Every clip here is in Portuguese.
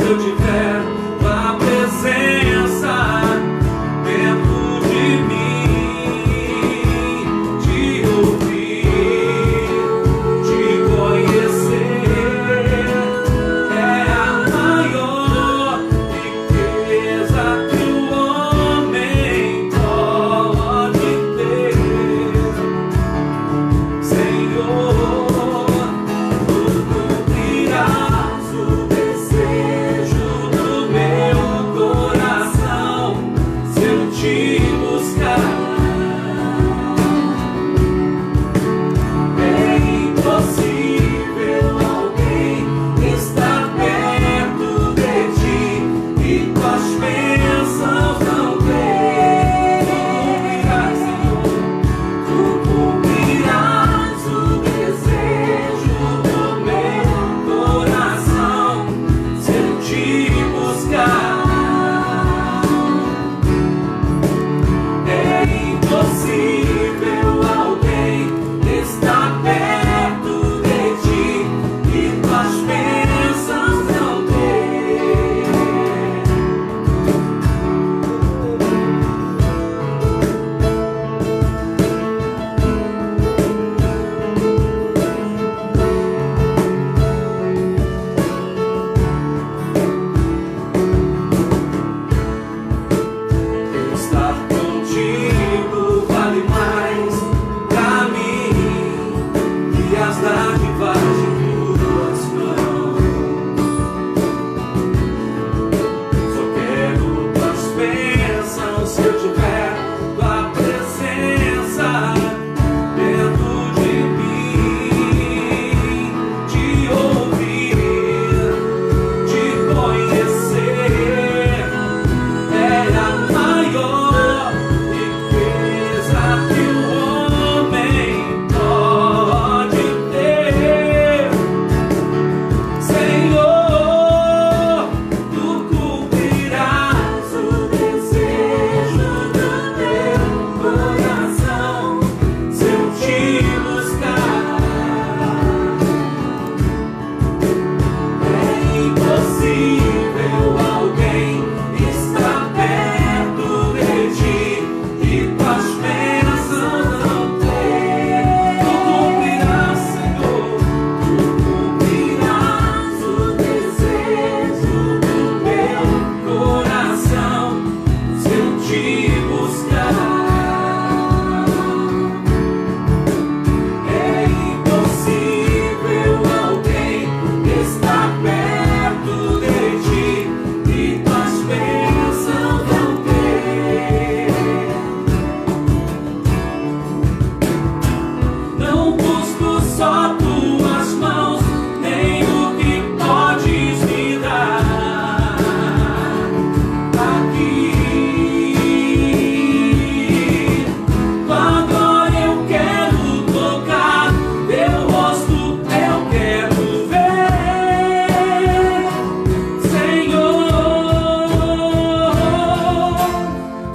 eu tiver tua presença dentro de mim, te ouvir, te conhecer, é a maior riqueza que o homem pode ter. Senhor, tu cumprirás o desejo do meu coração se eu te buscar. É impossível alguém estar perto de ti e tuas bênçãos não ter. Tu cumprirás o desejo do meu coração se eu te buscar. É impossível alguém estar perto de ti e tuas bênçãos não ter. Estar contigo vale mais pra mim que as dádivas de tuas mãos. Só quero tuas bênçãos se eu tiver tua presença dentro de mim, te ouvir, te conhecer, é a maior riqueza que o homem pode ter. Senhor, tu cumprirás o desejo do meu coração se eu te buscar. É impossível alguém estar perto de ti e tuas bênçãos não ter. Tu cumprirás, Senhor, tu cumprirás o desejo do meu coração se eu te buscar. É impossível alguém estar perto de ti e tuas bênçãos não ter. Não busco só tuas mãos, nem o que podes me dar aqui. Quando eu quero tocar teu rosto, eu quero ver. Senhor,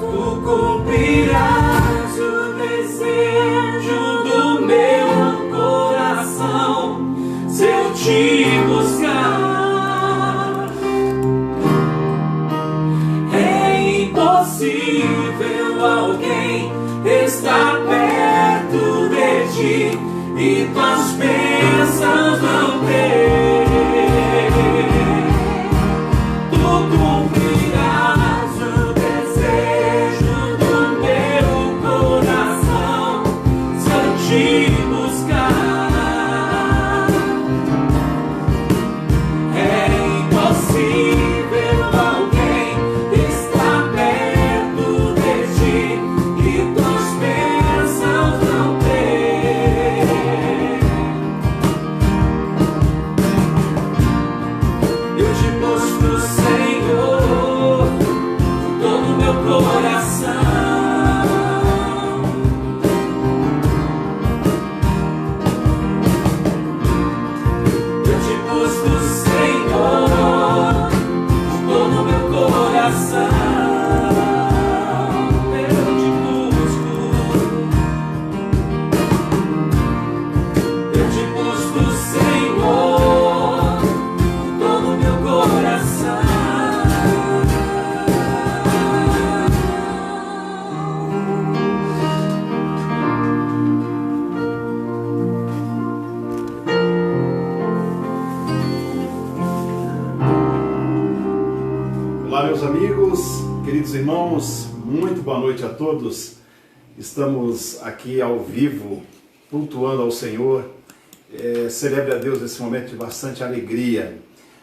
tu cumprirás o desejo do meu coração se eu te buscar. É impossível alguém estar perto de ti e tuas bênçãos não ter. Tu cumprirás o desejo do meu coração se eu te buscar. É meus amigos, queridos irmãos, muito boa noite a todos. Estamos aqui ao vivo, cultuando ao Senhor. Celebre a Deus esse momento de bastante alegria.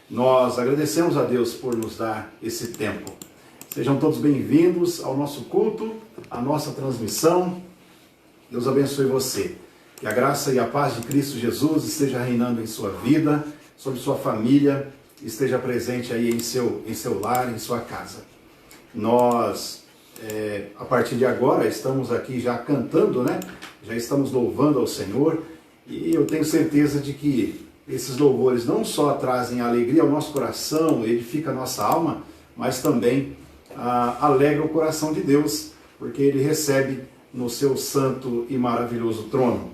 Nós agradecemos a Deus por nos dar esse tempo. Sejam todos bem-vindos ao nosso culto, à nossa transmissão. Deus abençoe você. Que a graça e a paz de Cristo Jesus esteja reinando em sua vida, sobre sua família, esteja presente aí em seu lar, em sua casa. Nós, a partir de agora, estamos aqui já cantando, né? Já estamos louvando ao Senhor, e eu tenho certeza de que esses louvores não só trazem alegria ao nosso coração, edifica a nossa alma, mas também alegra o coração de Deus, porque Ele recebe no seu santo e maravilhoso trono.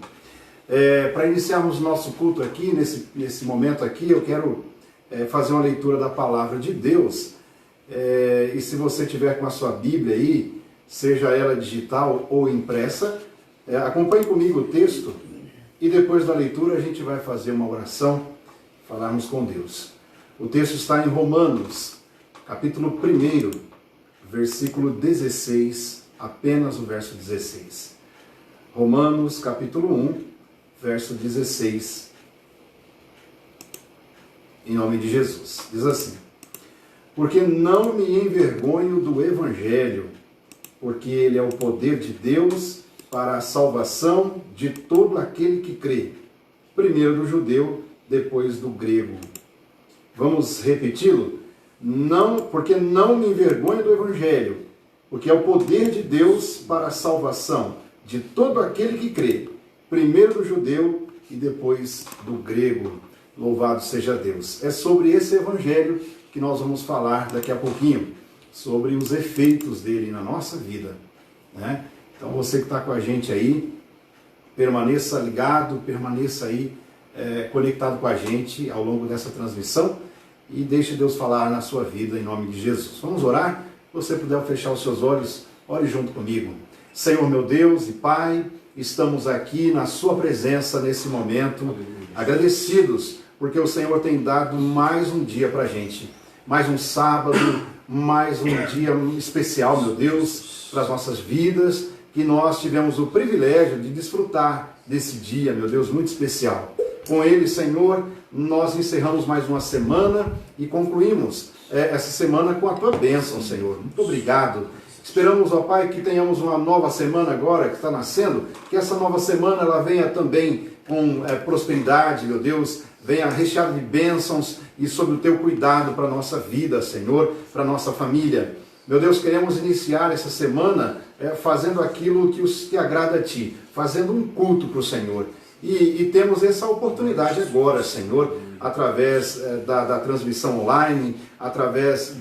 Para iniciarmos nosso culto aqui, nesse momento aqui, eu quero fazer uma leitura da palavra de Deus. E se você tiver com a sua Bíblia aí, seja ela digital ou impressa, acompanhe comigo o texto e depois da leitura a gente vai fazer uma oração, falarmos com Deus. O texto está em Romanos, capítulo 1, versículo 16, apenas o verso 16. Romanos, capítulo 1, verso 16, em nome de Jesus. Diz assim: porque não me envergonho do Evangelho, porque ele é o poder de Deus para a salvação de todo aquele que crê, primeiro do judeu, depois do grego. Vamos repeti-lo? Porque não me envergonho do Evangelho, porque é o poder de Deus para a salvação de todo aquele que crê, primeiro do judeu e depois do grego. Louvado seja Deus. É sobre esse Evangelho que nós vamos falar daqui a pouquinho, sobre os efeitos dele na nossa vida, né? Então você que está com a gente aí, permaneça ligado, permaneça aí conectado com a gente ao longo dessa transmissão e deixe Deus falar na sua vida em nome de Jesus. Vamos orar? Se você puder fechar os seus olhos, ore junto comigo. Senhor meu Deus e Pai, estamos aqui na sua presença nesse momento, agradecidos porque o Senhor tem dado mais um dia para a gente, mais um sábado, mais um dia especial, meu Deus, para as nossas vidas, que nós tivemos o privilégio de desfrutar desse dia, meu Deus, muito especial. Com ele, Senhor, nós encerramos mais uma semana e concluímos essa semana com a Tua bênção, Senhor. Muito obrigado. Esperamos, ó Pai, que tenhamos uma nova semana agora que está nascendo, que essa nova semana ela venha também com prosperidade, meu Deus, venha recheada de bênçãos e sob o Teu cuidado para a nossa vida, Senhor, para a nossa família. Meu Deus, queremos iniciar essa semana fazendo aquilo que agrada a Ti, fazendo um culto para o Senhor. E temos essa oportunidade agora, Senhor, através da transmissão online, através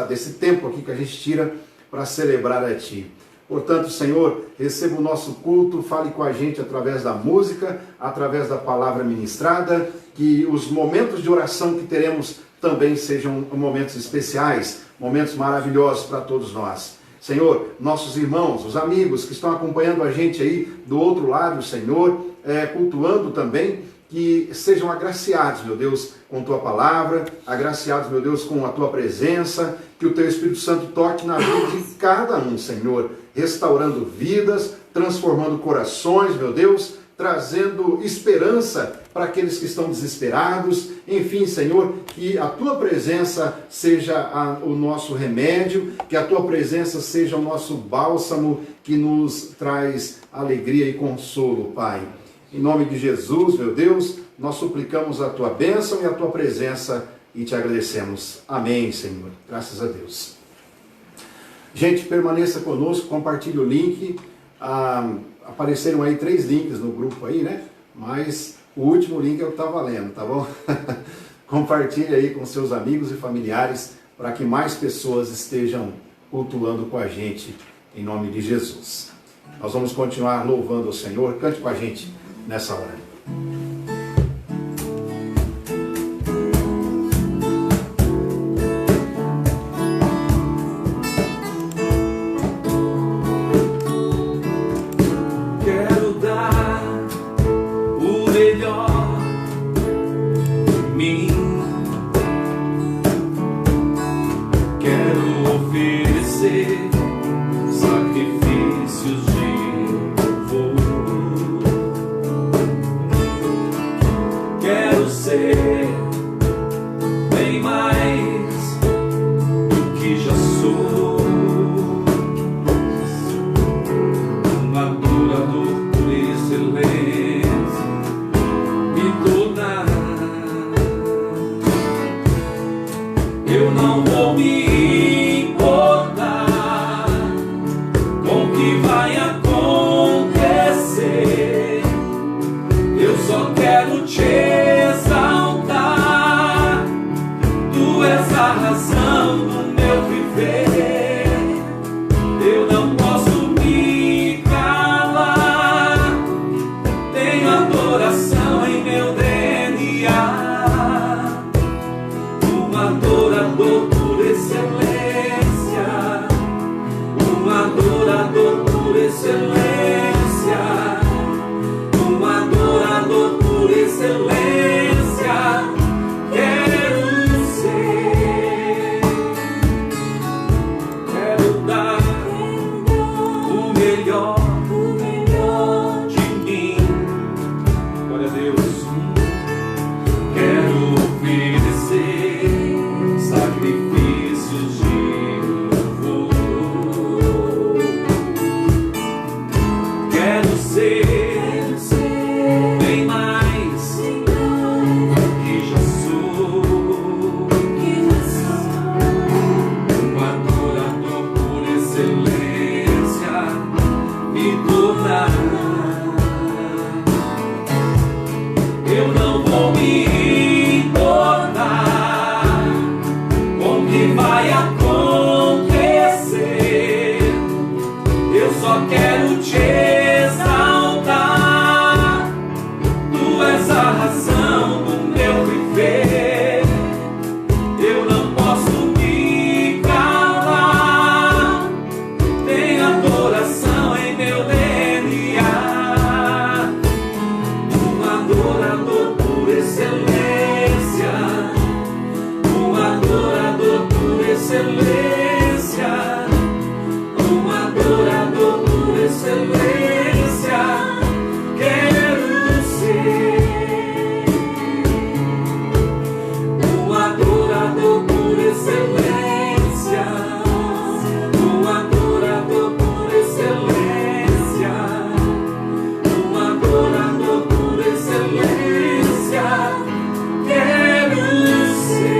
desse tempo aqui que a gente tira para celebrar a Ti. Portanto, Senhor, receba o nosso culto, fale com a gente através da música, através da palavra ministrada, que os momentos de oração que teremos também sejam momentos especiais, momentos maravilhosos para todos nós. Senhor, nossos irmãos, os amigos que estão acompanhando a gente aí do outro lado, Senhor, cultuando também, que sejam agraciados, meu Deus, com Tua palavra, agraciados, meu Deus, com a Tua presença, que o Teu Espírito Santo toque na vida de cada um, Senhor, restaurando vidas, transformando corações, meu Deus, trazendo esperança para aqueles que estão desesperados. Enfim, Senhor, que a Tua presença seja o nosso remédio, que a Tua presença seja o nosso bálsamo que nos traz alegria e consolo, Pai. Em nome de Jesus, meu Deus, nós suplicamos a Tua bênção e a Tua presença e Te agradecemos. Amém, Senhor. Graças a Deus. Gente, permaneça conosco, compartilhe o link. Apareceram aí 3 links no grupo aí, né? Mas o último link é o que está valendo, tá bom? Compartilhe aí com seus amigos e familiares para que mais pessoas estejam cultuando com a gente em nome de Jesus. Nós vamos continuar louvando o Senhor. Cante com a gente nessa hora. Quero quero ser bem mais do que já sou, um adorador por excelência me tornar. Eu não vou me importar com o que vai acontecer, eu só quero te exaltar. Tu és a razão do meu viver, eu não posso me calar. Tenho adoração em meu DNA, um adorador por excelência, um adorador por excelência, um adorador por excelência. Quero ser, quero dar o melhor de mim. Glória a Deus. Quero oferecer sacrifícios de louvor. Quero ser bem mais do que já sou, um adorador por excelência me tornar. Eu não vou me importar com o que vai acontecer, eu só quero te exaltar. Tu és a razão do meu viver, eu não posso me calar. Tem adoração em meu DNA, um adorador por excelência, um adorador por excelência, um adorador por excelência. Quero ser um adorador por excelência, um adorador por excelência, um adorador por excelência. Quero ser.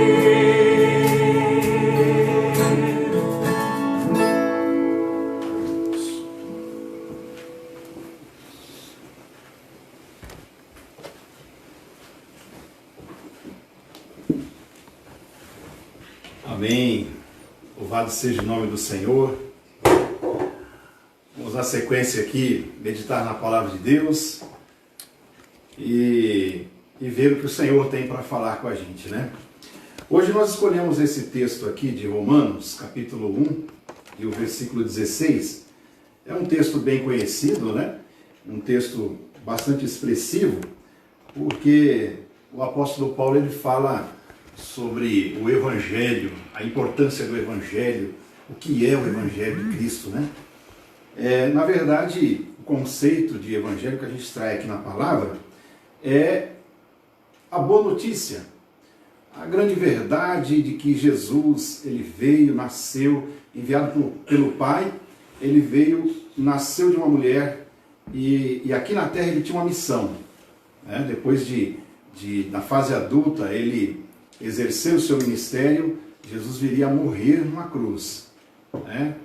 Amém. Louvado seja o nome do Senhor. Vamos na sequência aqui meditar na palavra de Deus e ver o que o Senhor tem para falar com a gente, né? Hoje nós escolhemos esse texto aqui de Romanos, capítulo 1, e o versículo 16. É um texto bem conhecido, né? Um texto bastante expressivo, porque o apóstolo Paulo ele fala sobre o Evangelho, a importância do Evangelho, o que é o Evangelho de Cristo, né? Na verdade, o conceito de Evangelho que a gente traz aqui na palavra é a boa notícia, a grande verdade de que Jesus, ele veio, nasceu, enviado pelo Pai, ele veio, nasceu de uma mulher e aqui na Terra ele tinha uma missão, né? Depois na fase adulta, ele exerceu o seu ministério, Jesus viria a morrer numa cruz, né?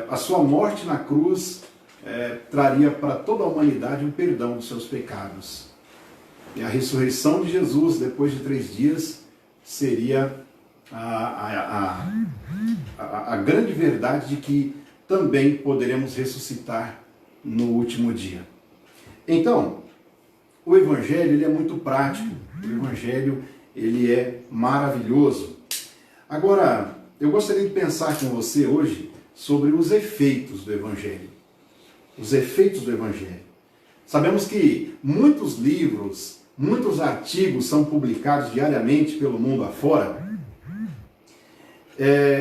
A sua morte na cruz traria para toda a humanidade um perdão dos seus pecados. E a ressurreição de Jesus, depois de 3 dias, seria a grande verdade de que também poderemos ressuscitar no último dia. Então, o Evangelho ele é muito prático, o Evangelho ele é maravilhoso. Agora, eu gostaria de pensar com você hoje sobre os efeitos do Evangelho. Os efeitos do Evangelho. Sabemos que muitos livros, muitos artigos são publicados diariamente pelo mundo afora.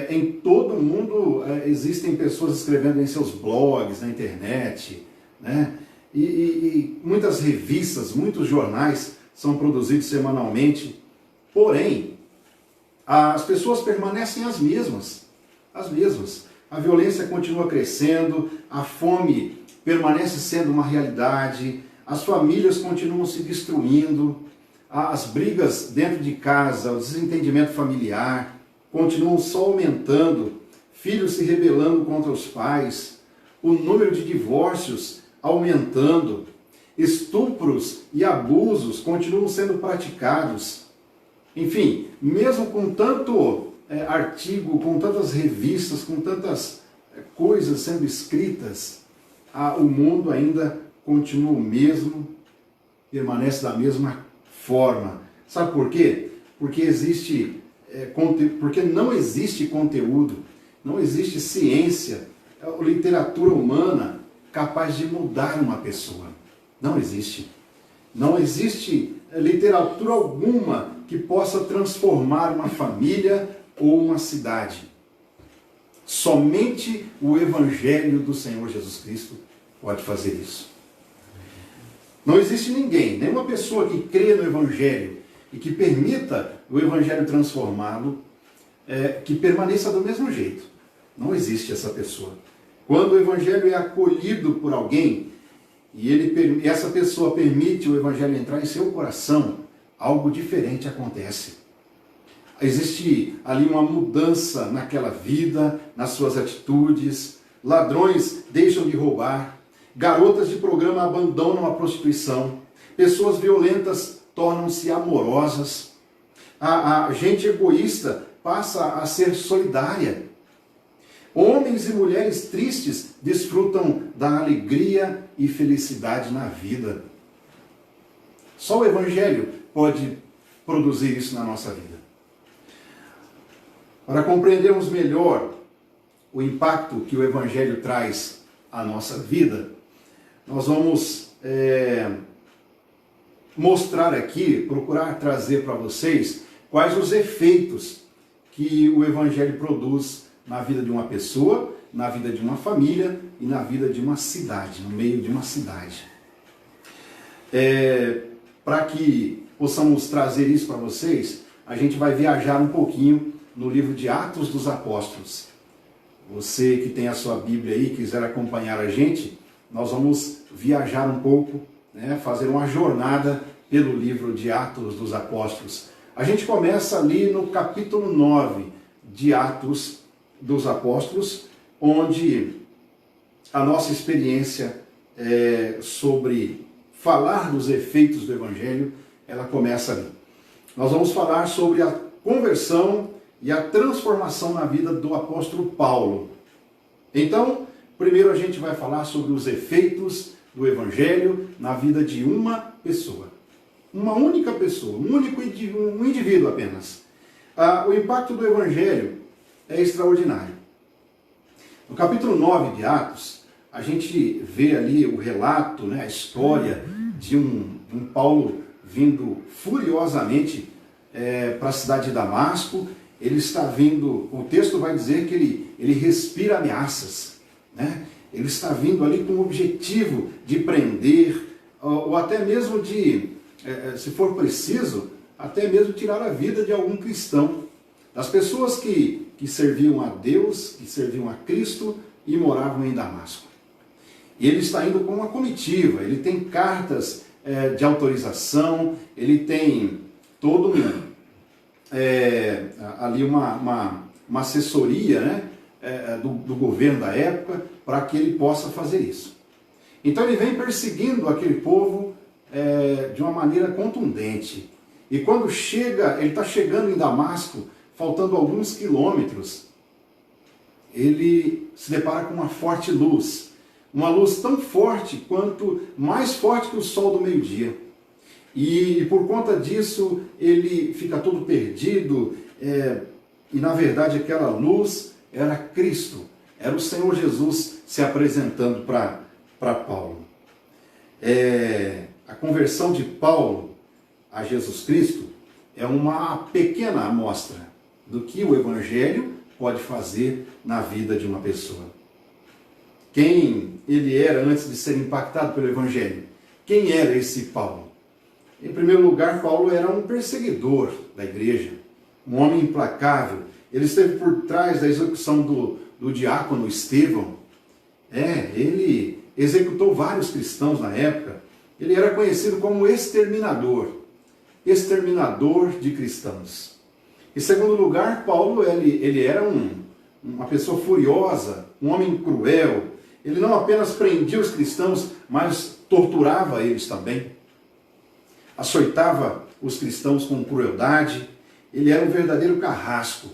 Em todo o mundo existem pessoas escrevendo em seus blogs, na internet, né? E muitas revistas, muitos jornais são produzidos semanalmente, porém, as pessoas permanecem as mesmas. A violência continua crescendo, a fome permanece sendo uma realidade, as famílias continuam se destruindo, as brigas dentro de casa, o desentendimento familiar continuam só aumentando, filhos se rebelando contra os pais, o número de divórcios aumentando, estupros e abusos continuam sendo praticados. Enfim, mesmo com tanto artigo, com tantas revistas, com tantas coisas sendo escritas, o mundo ainda continua o mesmo, permanece da mesma forma. Sabe por quê? Porque não existe conteúdo, não existe ciência, literatura humana capaz de mudar uma pessoa. Não existe. Não existe literatura alguma que possa transformar uma família ou uma cidade. Somente o Evangelho do Senhor Jesus Cristo pode fazer isso. Não existe ninguém, nenhuma pessoa que crê no Evangelho e que permita o Evangelho transformá-lo, que permaneça do mesmo jeito. Não existe essa pessoa. Quando o Evangelho é acolhido por alguém e essa pessoa permite o Evangelho entrar em seu coração, algo diferente acontece. Existe ali uma mudança naquela vida, nas suas atitudes, ladrões deixam de roubar, garotas de programa abandonam a prostituição, pessoas violentas tornam-se amorosas, a gente egoísta passa a ser solidária, homens e mulheres tristes desfrutam da alegria e felicidade na vida. Só o Evangelho pode produzir isso na nossa vida. Para compreendermos melhor o impacto que o Evangelho traz à nossa vida, nós vamos mostrar aqui, procurar trazer para vocês quais os efeitos que o Evangelho produz na vida de uma pessoa, na vida de uma família e na vida de uma cidade, no meio de uma cidade. Para que possamos trazer isso para vocês, a gente vai viajar um pouquinho no livro de Atos dos Apóstolos. Você que tem a sua Bíblia aí, quiser acompanhar a gente, nós vamos viajar um pouco, fazer uma jornada pelo livro de Atos dos Apóstolos. A gente começa ali no capítulo 9 de Atos dos Apóstolos, onde a nossa experiência sobre falar dos efeitos do Evangelho, ela começa ali. Nós vamos falar sobre a conversão e a transformação na vida do apóstolo Paulo. Então, primeiro a gente vai falar sobre os efeitos do Evangelho na vida de uma pessoa. Uma única pessoa, um indivíduo apenas. O impacto do Evangelho é extraordinário. No capítulo 9 de Atos, a gente vê ali o relato, a história de um Paulo vindo furiosamente para a cidade de Damasco. Ele está vindo, o texto vai dizer que ele respira ameaças, Ele está vindo ali com o objetivo de prender, ou até mesmo de, se for preciso, até mesmo tirar a vida de algum cristão. Das pessoas que serviam a Deus, que serviam a Cristo e moravam em Damasco. E ele está indo com uma comitiva, ele tem cartas de autorização, ele tem todo ali uma assessoria do governo da época para que ele possa fazer isso. Então ele vem perseguindo aquele povo de uma maneira contundente. E quando ele está chegando em Damasco, faltando alguns quilômetros, ele se depara com uma forte luz. Uma luz tão forte quanto mais forte que o sol do meio-dia. E por conta disso, ele fica todo perdido. E na verdade aquela luz era Cristo. Era o Senhor Jesus se apresentando para Paulo. A conversão de Paulo a Jesus Cristo é uma pequena amostra do que o Evangelho pode fazer na vida de uma pessoa. Quem ele era antes de ser impactado pelo Evangelho? Quem era esse Paulo? Em primeiro lugar, Paulo era um perseguidor da igreja, um homem implacável. Ele esteve por trás da execução do diácono Estevão. Ele executou vários cristãos na época. Ele era conhecido como exterminador de cristãos. Em segundo lugar, Paulo ele era uma pessoa furiosa, um homem cruel. Ele não apenas prendia os cristãos, mas torturava eles também. Açoitava os cristãos com crueldade. Ele era um verdadeiro carrasco.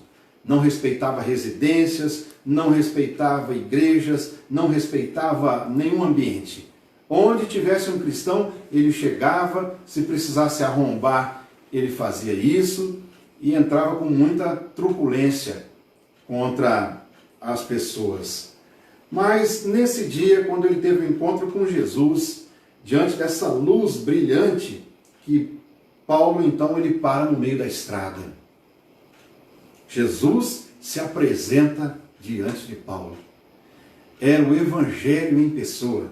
Não respeitava residências, não respeitava igrejas, não respeitava nenhum ambiente. Onde tivesse um cristão, ele chegava, se precisasse arrombar, ele fazia isso e entrava com muita truculência contra as pessoas. Mas nesse dia, quando ele teve um encontro com Jesus, diante dessa luz brilhante, que Paulo então ele para no meio da estrada. Jesus se apresenta diante de Paulo. Era o Evangelho em pessoa.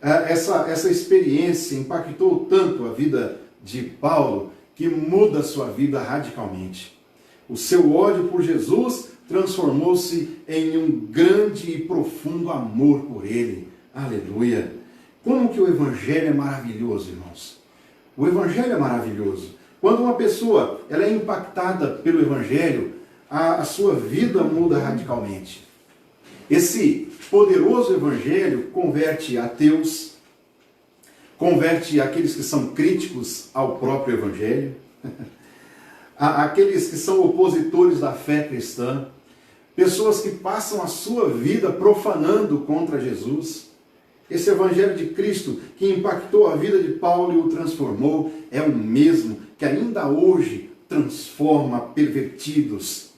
Essa experiência impactou tanto a vida de Paulo que muda a sua vida radicalmente. O seu ódio por Jesus transformou-se em um grande e profundo amor por ele. Aleluia! Como que o Evangelho é maravilhoso, irmãos? O Evangelho é maravilhoso. Quando uma pessoa ela é impactada pelo Evangelho, a sua vida muda radicalmente. Esse poderoso Evangelho converte ateus, converte aqueles que são críticos ao próprio Evangelho, aqueles que são opositores da fé cristã, pessoas que passam a sua vida profanando contra Jesus. Esse Evangelho de Cristo que impactou a vida de Paulo e o transformou, é o mesmo que ainda hoje transforma pervertidos,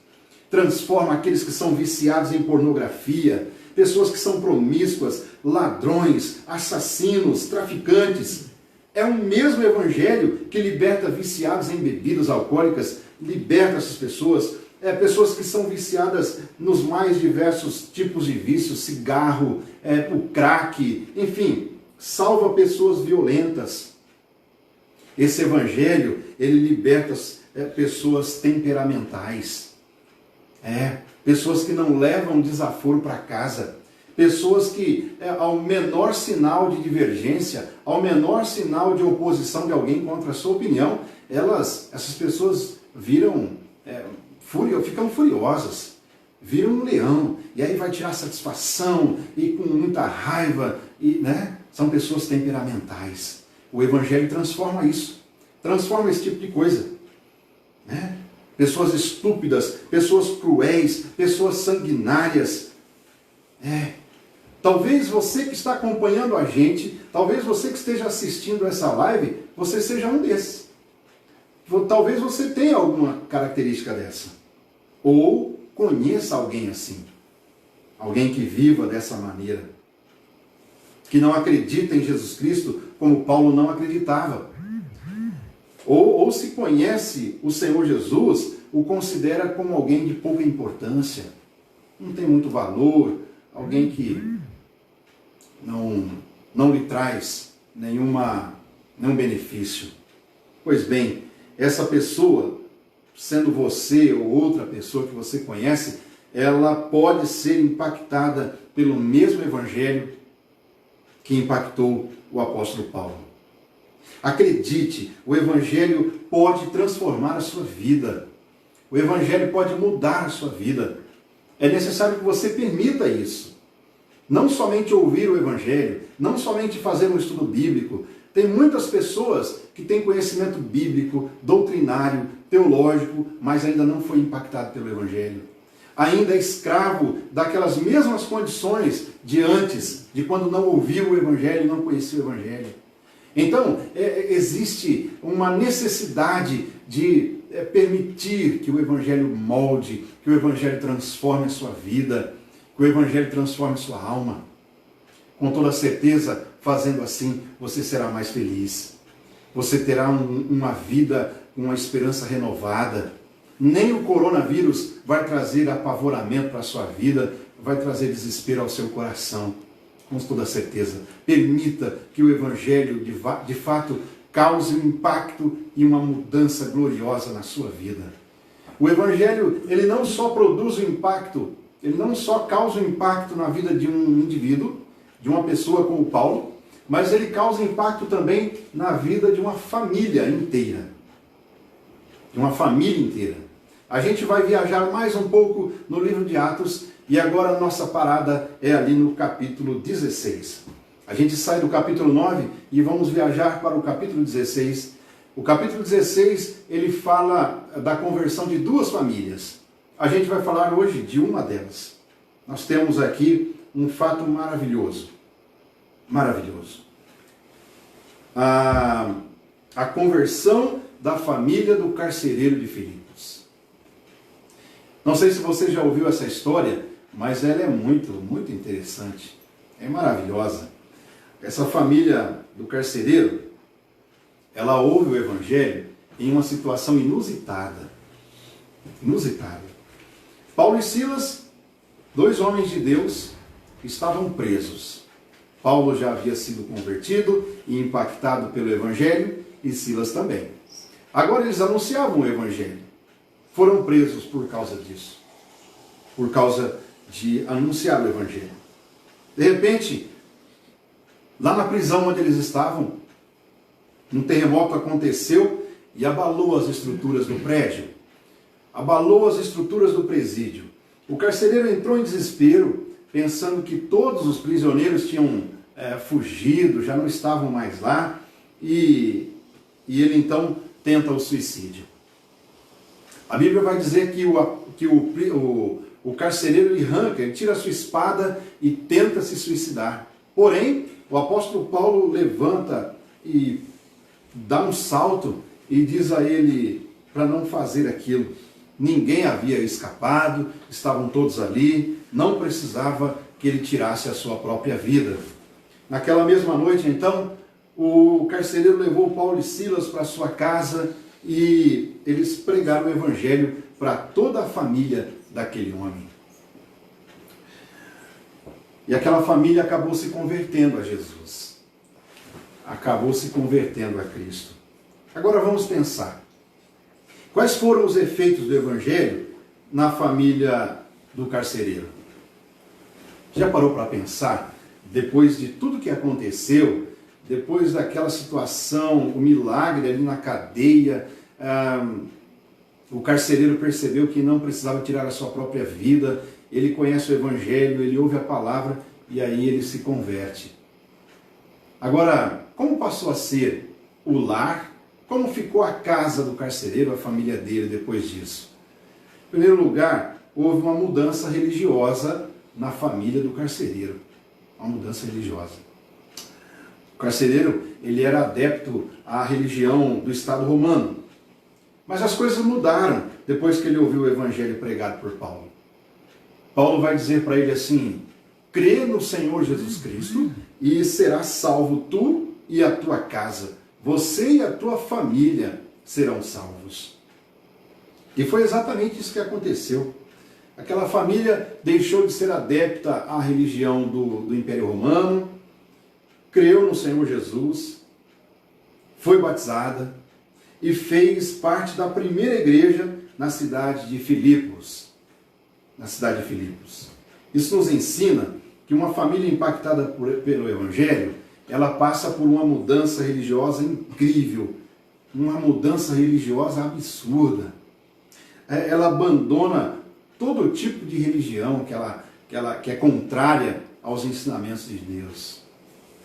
transforma aqueles que são viciados em pornografia, pessoas que são promíscuas, ladrões, assassinos, traficantes. É o mesmo Evangelho que liberta viciados em bebidas alcoólicas, liberta essas pessoas, pessoas que são viciadas nos mais diversos tipos de vícios, cigarro, o crack, enfim, salva pessoas violentas. Esse Evangelho, ele liberta pessoas temperamentais, pessoas que não levam desaforo para casa, pessoas que, ao menor sinal de divergência, ao menor sinal de oposição de alguém contra a sua opinião, essas pessoas ficam furiosas, viram um leão, e aí vai tirar satisfação, e com muita raiva, são pessoas temperamentais. O Evangelho transforma isso, transforma esse tipo de coisa, Pessoas estúpidas, pessoas cruéis, pessoas sanguinárias. Talvez você que está acompanhando a gente, talvez você que esteja assistindo essa live, você seja um desses. Talvez você tenha alguma característica dessa. Ou conheça alguém assim. Alguém que viva dessa maneira. Que não acredita em Jesus Cristo como Paulo não acreditava. Ou se conhece o Senhor Jesus, o considera como alguém de pouca importância. Não tem muito valor, alguém que não lhe traz nenhum benefício. Pois bem, essa pessoa, sendo você ou outra pessoa que você conhece, ela pode ser impactada pelo mesmo Evangelho que impactou o apóstolo Paulo. Acredite, o Evangelho pode transformar a sua vida. O Evangelho pode mudar a sua vida. É necessário que você permita isso. Não somente ouvir o Evangelho, não somente fazer um estudo bíblico. Tem muitas pessoas que têm conhecimento bíblico, doutrinário, teológico, mas ainda não foi impactado pelo Evangelho. Ainda é escravo daquelas mesmas condições de antes, de quando não ouviu o Evangelho e não conhecia o Evangelho. Então, existe uma necessidade de permitir que o Evangelho molde, que o Evangelho transforme a sua vida, que o Evangelho transforme a sua alma. Com toda certeza, fazendo assim, você será mais feliz. Você terá uma vida com uma esperança renovada. Nem o coronavírus vai trazer apavoramento para a sua vida, vai trazer desespero ao seu coração. Com toda certeza. Permita que o Evangelho, de fato, cause um impacto e uma mudança gloriosa na sua vida. O Evangelho, ele não só produz um impacto, ele não só causa um impacto na vida de um indivíduo, de uma pessoa como Paulo, mas ele causa impacto também na vida de uma família inteira. De uma família inteira. A gente vai viajar mais um pouco no livro de Atos e agora a nossa parada é ali no capítulo 16. A gente sai do capítulo 9 e vamos viajar para o capítulo 16. O capítulo 16, ele fala da conversão de duas famílias. A gente vai falar hoje de uma delas. Nós temos aqui um fato maravilhoso. Maravilhoso. A conversão da família do carcereiro de Filipos. Não sei se você já ouviu essa história, mas ela é muito, muito interessante. É maravilhosa. Essa família do carcereiro, ela ouve o Evangelho em uma situação inusitada. Inusitada. Paulo e Silas, dois homens de Deus, estavam presos. Paulo já havia sido convertido e impactado pelo Evangelho, e Silas também. Agora eles anunciavam o Evangelho. Foram presos por causa disso. Por causa de anunciar o Evangelho. De repente, lá na prisão onde eles estavam, um terremoto aconteceu e abalou as estruturas do prédio. Abalou as estruturas do presídio. O carcereiro entrou em desespero, pensando que todos os prisioneiros tinham fugido, já não estavam mais lá, e ele então tenta o suicídio. A Bíblia vai dizer que o carcereiro ele tira a sua espada e tenta se suicidar. Porém, o apóstolo Paulo levanta e dá um salto e diz a ele para não fazer aquilo. Ninguém havia escapado, estavam todos ali, não precisava que ele tirasse a sua própria vida. Naquela mesma noite, então, o carcereiro levou Paulo e Silas para sua casa e eles pregaram o Evangelho para toda a família daquele homem. E aquela família acabou se convertendo a Jesus. Acabou se convertendo a Cristo. Agora vamos pensar. Quais foram os efeitos do Evangelho na família do carcereiro? Já parou para pensar? Depois de tudo que aconteceu, depois daquela situação, o milagre ali na cadeia, o carcereiro percebeu que não precisava tirar a sua própria vida, ele conhece o Evangelho, ele ouve a palavra e aí ele se converte. Agora, como passou a ser o lar? Como ficou a casa do carcereiro, a família dele depois disso? Em primeiro lugar, houve uma mudança religiosa na família do carcereiro. Uma mudança religiosa. O carcereiro, ele era adepto à religião do Estado romano. Mas as coisas mudaram depois que ele ouviu o Evangelho pregado por Paulo. Paulo vai dizer para ele assim: crê no Senhor Jesus Cristo e serás salvo tu e a tua casa. Você e a tua família serão salvos. E foi exatamente isso que aconteceu. Aquela família deixou de ser adepta à religião do Império Romano, creu no Senhor Jesus, foi batizada e fez parte da primeira igreja na cidade de Filipos. Na cidade de Filipos. Isso nos ensina que uma família impactada pelo Evangelho, ela passa por uma mudança religiosa incrível, uma mudança religiosa absurda. Ela abandona todo tipo de religião que é contrária aos ensinamentos de Deus.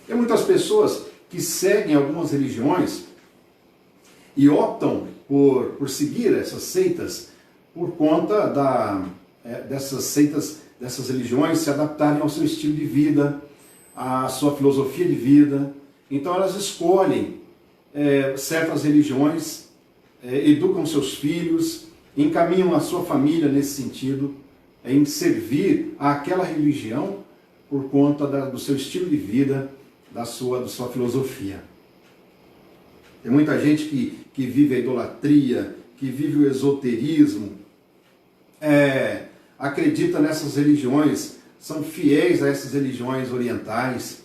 Tem muitas pessoas que seguem algumas religiões e optam por seguir essas seitas por conta dessas seitas, dessas religiões se adaptarem ao seu estilo de vida, à sua filosofia de vida. Então elas escolhem certas religiões, educam seus filhos, encaminham a sua família nesse sentido, em servir àquela religião por conta do seu estilo de vida, da sua filosofia. Tem muita gente que vive a idolatria, que vive o esoterismo, acredita nessas religiões, são fiéis a essas religiões orientais.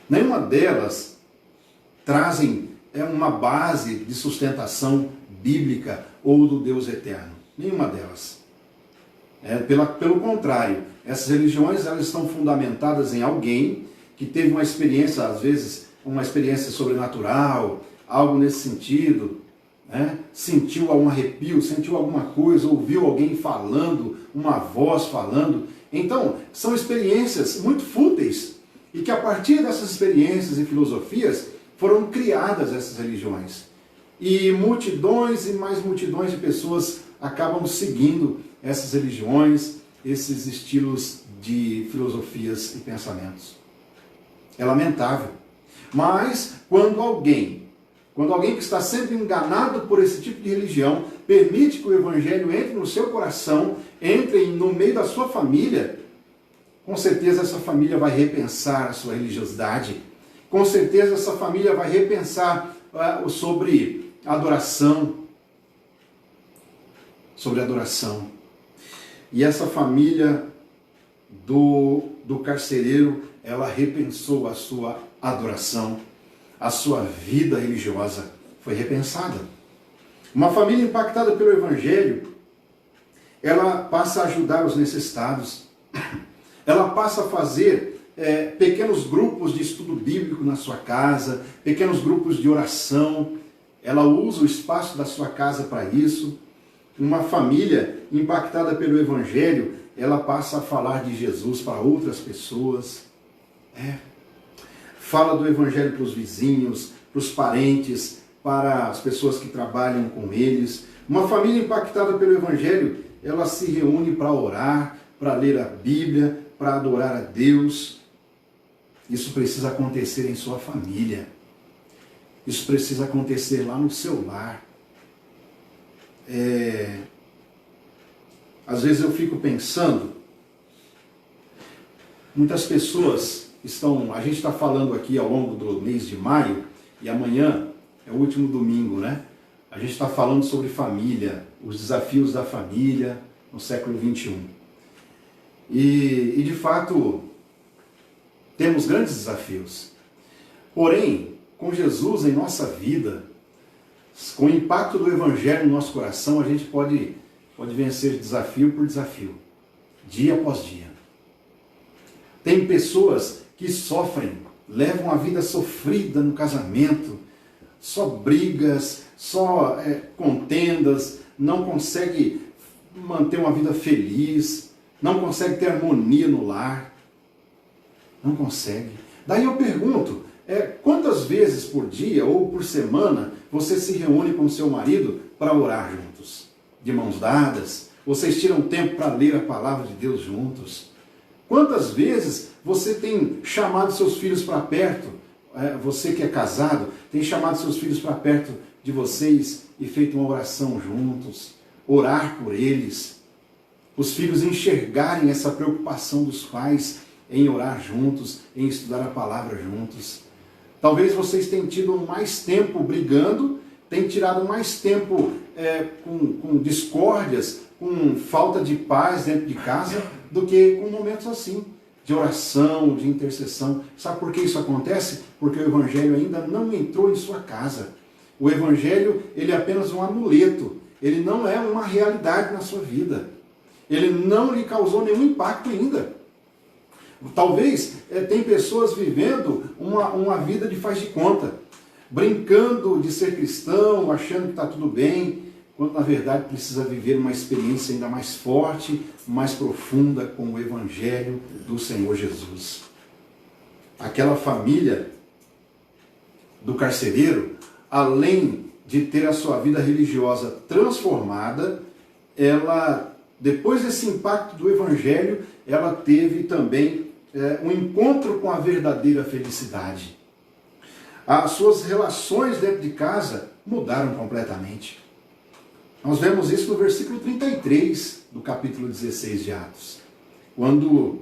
Nenhuma delas trazem uma base de sustentação bíblica ou do Deus eterno. Nenhuma delas. Pelo contrário, essas religiões elas estão fundamentadas em alguém que teve uma experiência, às vezes, uma experiência sobrenatural, algo nesse sentido, né? Sentiu algum arrepio, sentiu alguma coisa, ouviu alguém falando, uma voz falando. Então, são experiências muito fúteis e que a partir dessas experiências e filosofias foram criadas essas religiões. E multidões e mais multidões de pessoas acabam seguindo essas religiões, esses estilos de filosofias e pensamentos. É lamentável. Mas quando alguém que está sempre enganado por esse tipo de religião, permite que o evangelho entre no seu coração, entre no meio da sua família, com certeza essa família vai repensar a sua religiosidade. Com certeza essa família vai repensar sobre adoração. Sobre adoração. E essa família do carcereiro, ela repensou a sua adoração. A sua vida religiosa foi repensada. Uma família impactada pelo evangelho, ela passa a ajudar os necessitados. Ela passa a fazer pequenos grupos de estudo bíblico na sua casa, pequenos grupos de oração. Ela usa o espaço da sua casa para isso. Uma família impactada pelo evangelho, ela passa a falar de Jesus para outras pessoas. Fala do evangelho para os vizinhos, para os parentes, para as pessoas que trabalham com eles. Uma família impactada pelo evangelho, ela se reúne para orar, para ler a Bíblia, para adorar a Deus. Isso precisa acontecer em sua família. Isso precisa acontecer lá no seu lar. Às vezes eu fico pensando, muitas pessoas a gente está falando aqui ao longo do mês de maio, e amanhã é o último domingo, né? A gente está falando sobre família, os desafios da família no século XXI. E de fato, temos grandes desafios. Porém, com Jesus em nossa vida, com o impacto do evangelho no nosso coração, a gente pode vencer desafio por desafio, dia após dia. Tem pessoas que sofrem, levam a vida sofrida no casamento, só brigas, só contendas, não consegue manter uma vida feliz, não consegue ter harmonia no lar, não consegue. Daí eu pergunto, quantas vezes por dia ou por semana você se reúne com seu marido para orar juntos? De mãos dadas? Vocês tiram tempo para ler a palavra de Deus juntos? Quantas vezes você tem chamado seus filhos para perto, você que é casado, tem chamado seus filhos para perto de vocês e feito uma oração juntos, orar por eles, os filhos enxergarem essa preocupação dos pais em orar juntos, em estudar a palavra juntos. Talvez vocês tenham tido mais tempo brigando, tenham tirado mais tempo com discórdias, com falta de paz dentro de casa, do que com momentos assim, de oração, de intercessão. Sabe por que isso acontece? Porque o evangelho ainda não entrou em sua casa. O evangelho, ele é apenas um amuleto, ele não é uma realidade na sua vida. Ele não lhe causou nenhum impacto ainda. Talvez tem pessoas vivendo uma vida de faz de conta, brincando de ser cristão, achando que está tudo bem, quando na verdade precisa viver uma experiência ainda mais forte, mais profunda com o Evangelho do Senhor Jesus. Aquela família do carcereiro, além de ter a sua vida religiosa transformada, ela, depois desse impacto do Evangelho, ela teve também um encontro com a verdadeira felicidade. As suas relações dentro de casa mudaram completamente. Nós vemos isso no versículo 33 do capítulo 16 de Atos. Quando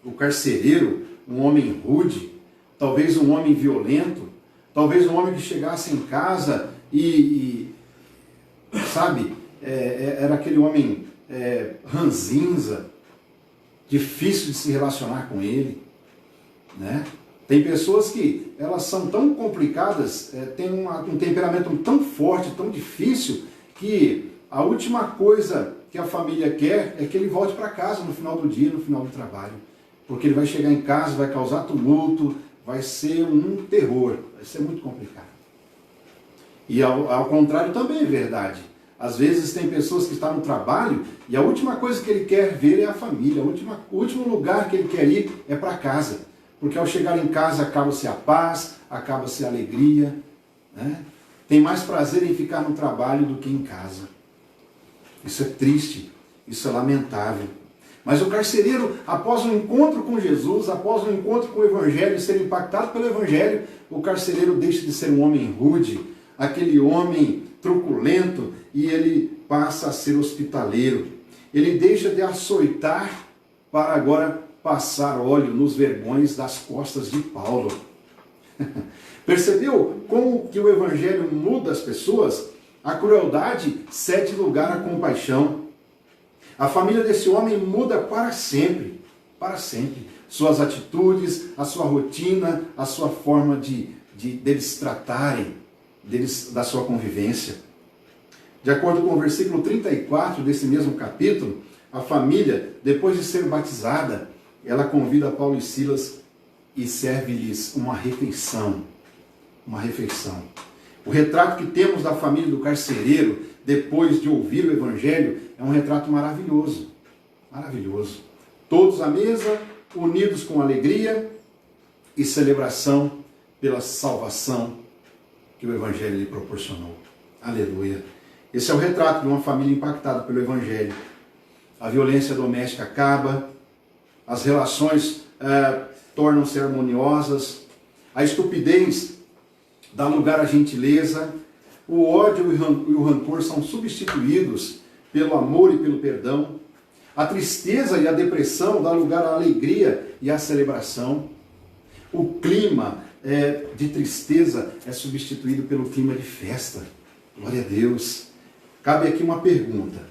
o carcereiro, um homem rude, talvez um homem violento, talvez um homem que chegasse em casa era aquele homem ranzinza, difícil de se relacionar com ele, né? Tem pessoas que elas são tão complicadas, têm um temperamento tão forte, tão difícil, que a última coisa que a família quer é que ele volte para casa no final do dia, no final do trabalho. Porque ele vai chegar em casa, vai causar tumulto, vai ser um terror, vai ser muito complicado. E ao contrário também é verdade. Às vezes tem pessoas que estão no trabalho e a última coisa que ele quer ver é a família, o último lugar que ele quer ir é para casa. Porque ao chegar em casa acaba-se a paz, acaba-se a alegria, né? Tem mais prazer em ficar no trabalho do que em casa. Isso é triste, isso é lamentável. Mas o carcereiro, após um encontro com Jesus, após um encontro com o Evangelho, ser impactado pelo Evangelho, o carcereiro deixa de ser um homem rude, aquele homem truculento, e ele passa a ser hospitaleiro. Ele deixa de açoitar para agora passar óleo nos vergões das costas de Paulo. Percebeu como que o Evangelho muda as pessoas? A crueldade cede lugar à compaixão. A família desse homem muda para sempre, para sempre. Suas atitudes, a sua rotina, a sua forma deles tratarem, da sua convivência. De acordo com o versículo 34 desse mesmo capítulo, a família, depois de ser batizada, ela convida Paulo e Silas e serve-lhes uma refeição. Uma refeição. O retrato que temos da família do carcereiro, depois de ouvir o Evangelho, é um retrato maravilhoso. Maravilhoso. Todos à mesa, unidos com alegria e celebração pela salvação que o Evangelho lhe proporcionou. Aleluia. Esse é o retrato de uma família impactada pelo Evangelho. A violência doméstica acaba, as relações tornam-se harmoniosas, a estupidez dá lugar à gentileza, o ódio e o rancor são substituídos pelo amor e pelo perdão, a tristeza e a depressão dá lugar à alegria e à celebração, o clima de tristeza é substituído pelo clima de festa. Glória a Deus. Cabe aqui uma pergunta.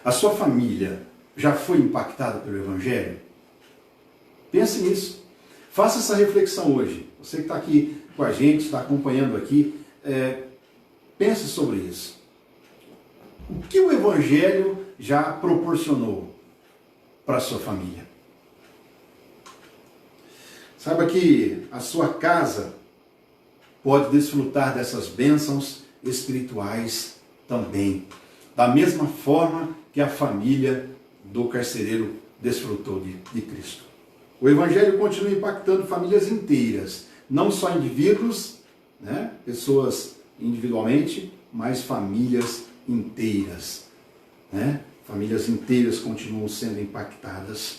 A sua família já foi impactada pelo Evangelho? Pense nisso. Faça essa reflexão hoje. Você que está aqui com a gente, está acompanhando aqui, pense sobre isso. O que o Evangelho já proporcionou para a sua família? Saiba que a sua casa pode desfrutar dessas bênçãos espirituais também, da mesma forma que a família do carcereiro desfrutou de Cristo. O Evangelho continua impactando famílias inteiras, não só indivíduos, né, pessoas individualmente, mas famílias inteiras. Né? Famílias inteiras continuam sendo impactadas.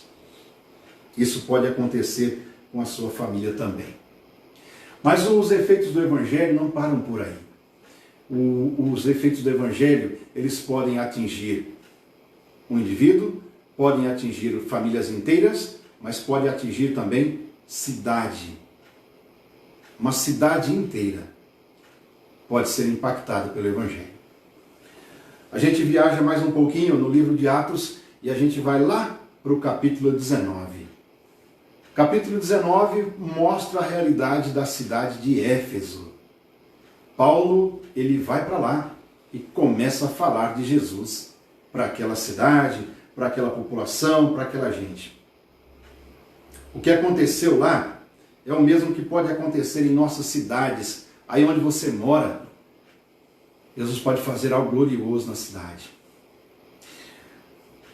Isso pode acontecer com a sua família também. Mas os efeitos do Evangelho não param por aí. Os efeitos do Evangelho, eles podem atingir um indivíduo, podem atingir famílias inteiras, mas pode atingir também cidade. Uma cidade inteira pode ser impactada pelo Evangelho. A gente viaja mais um pouquinho no livro de Atos e a gente vai lá para o capítulo 19. Capítulo 19 mostra a realidade da cidade de Éfeso. Paulo, ele vai para lá e começa a falar de Jesus para aquela cidade, para aquela população, para aquela gente. O que aconteceu lá é o mesmo que pode acontecer em nossas cidades, aí onde você mora. Jesus pode fazer algo glorioso na cidade.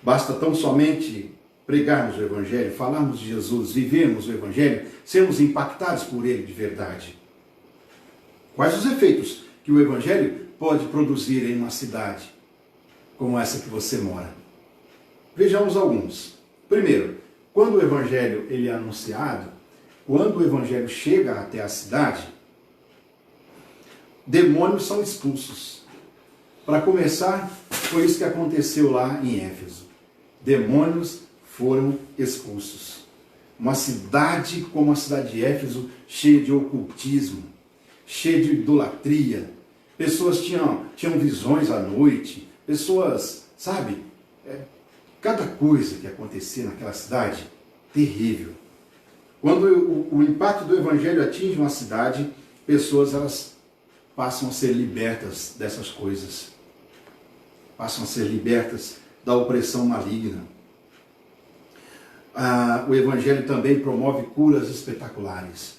Basta tão somente pregarmos o Evangelho, falarmos de Jesus, vivermos o Evangelho, sermos impactados por ele de verdade. Quais os efeitos que o Evangelho pode produzir em uma cidade como essa que você mora? Vejamos alguns. Primeiro, quando o Evangelho ele é anunciado, quando o Evangelho chega até a cidade, demônios são expulsos. Para começar, foi isso que aconteceu lá em Éfeso. Demônios foram expulsos. Uma cidade como a cidade de Éfeso, cheia de ocultismo, cheia de idolatria. Pessoas tinham visões à noite. Pessoas, cada coisa que acontecia naquela cidade, terrível. Quando o impacto do Evangelho atinge uma cidade, pessoas elas passam a ser libertas dessas coisas. Passam a ser libertas da opressão maligna. O Evangelho também promove curas espetaculares.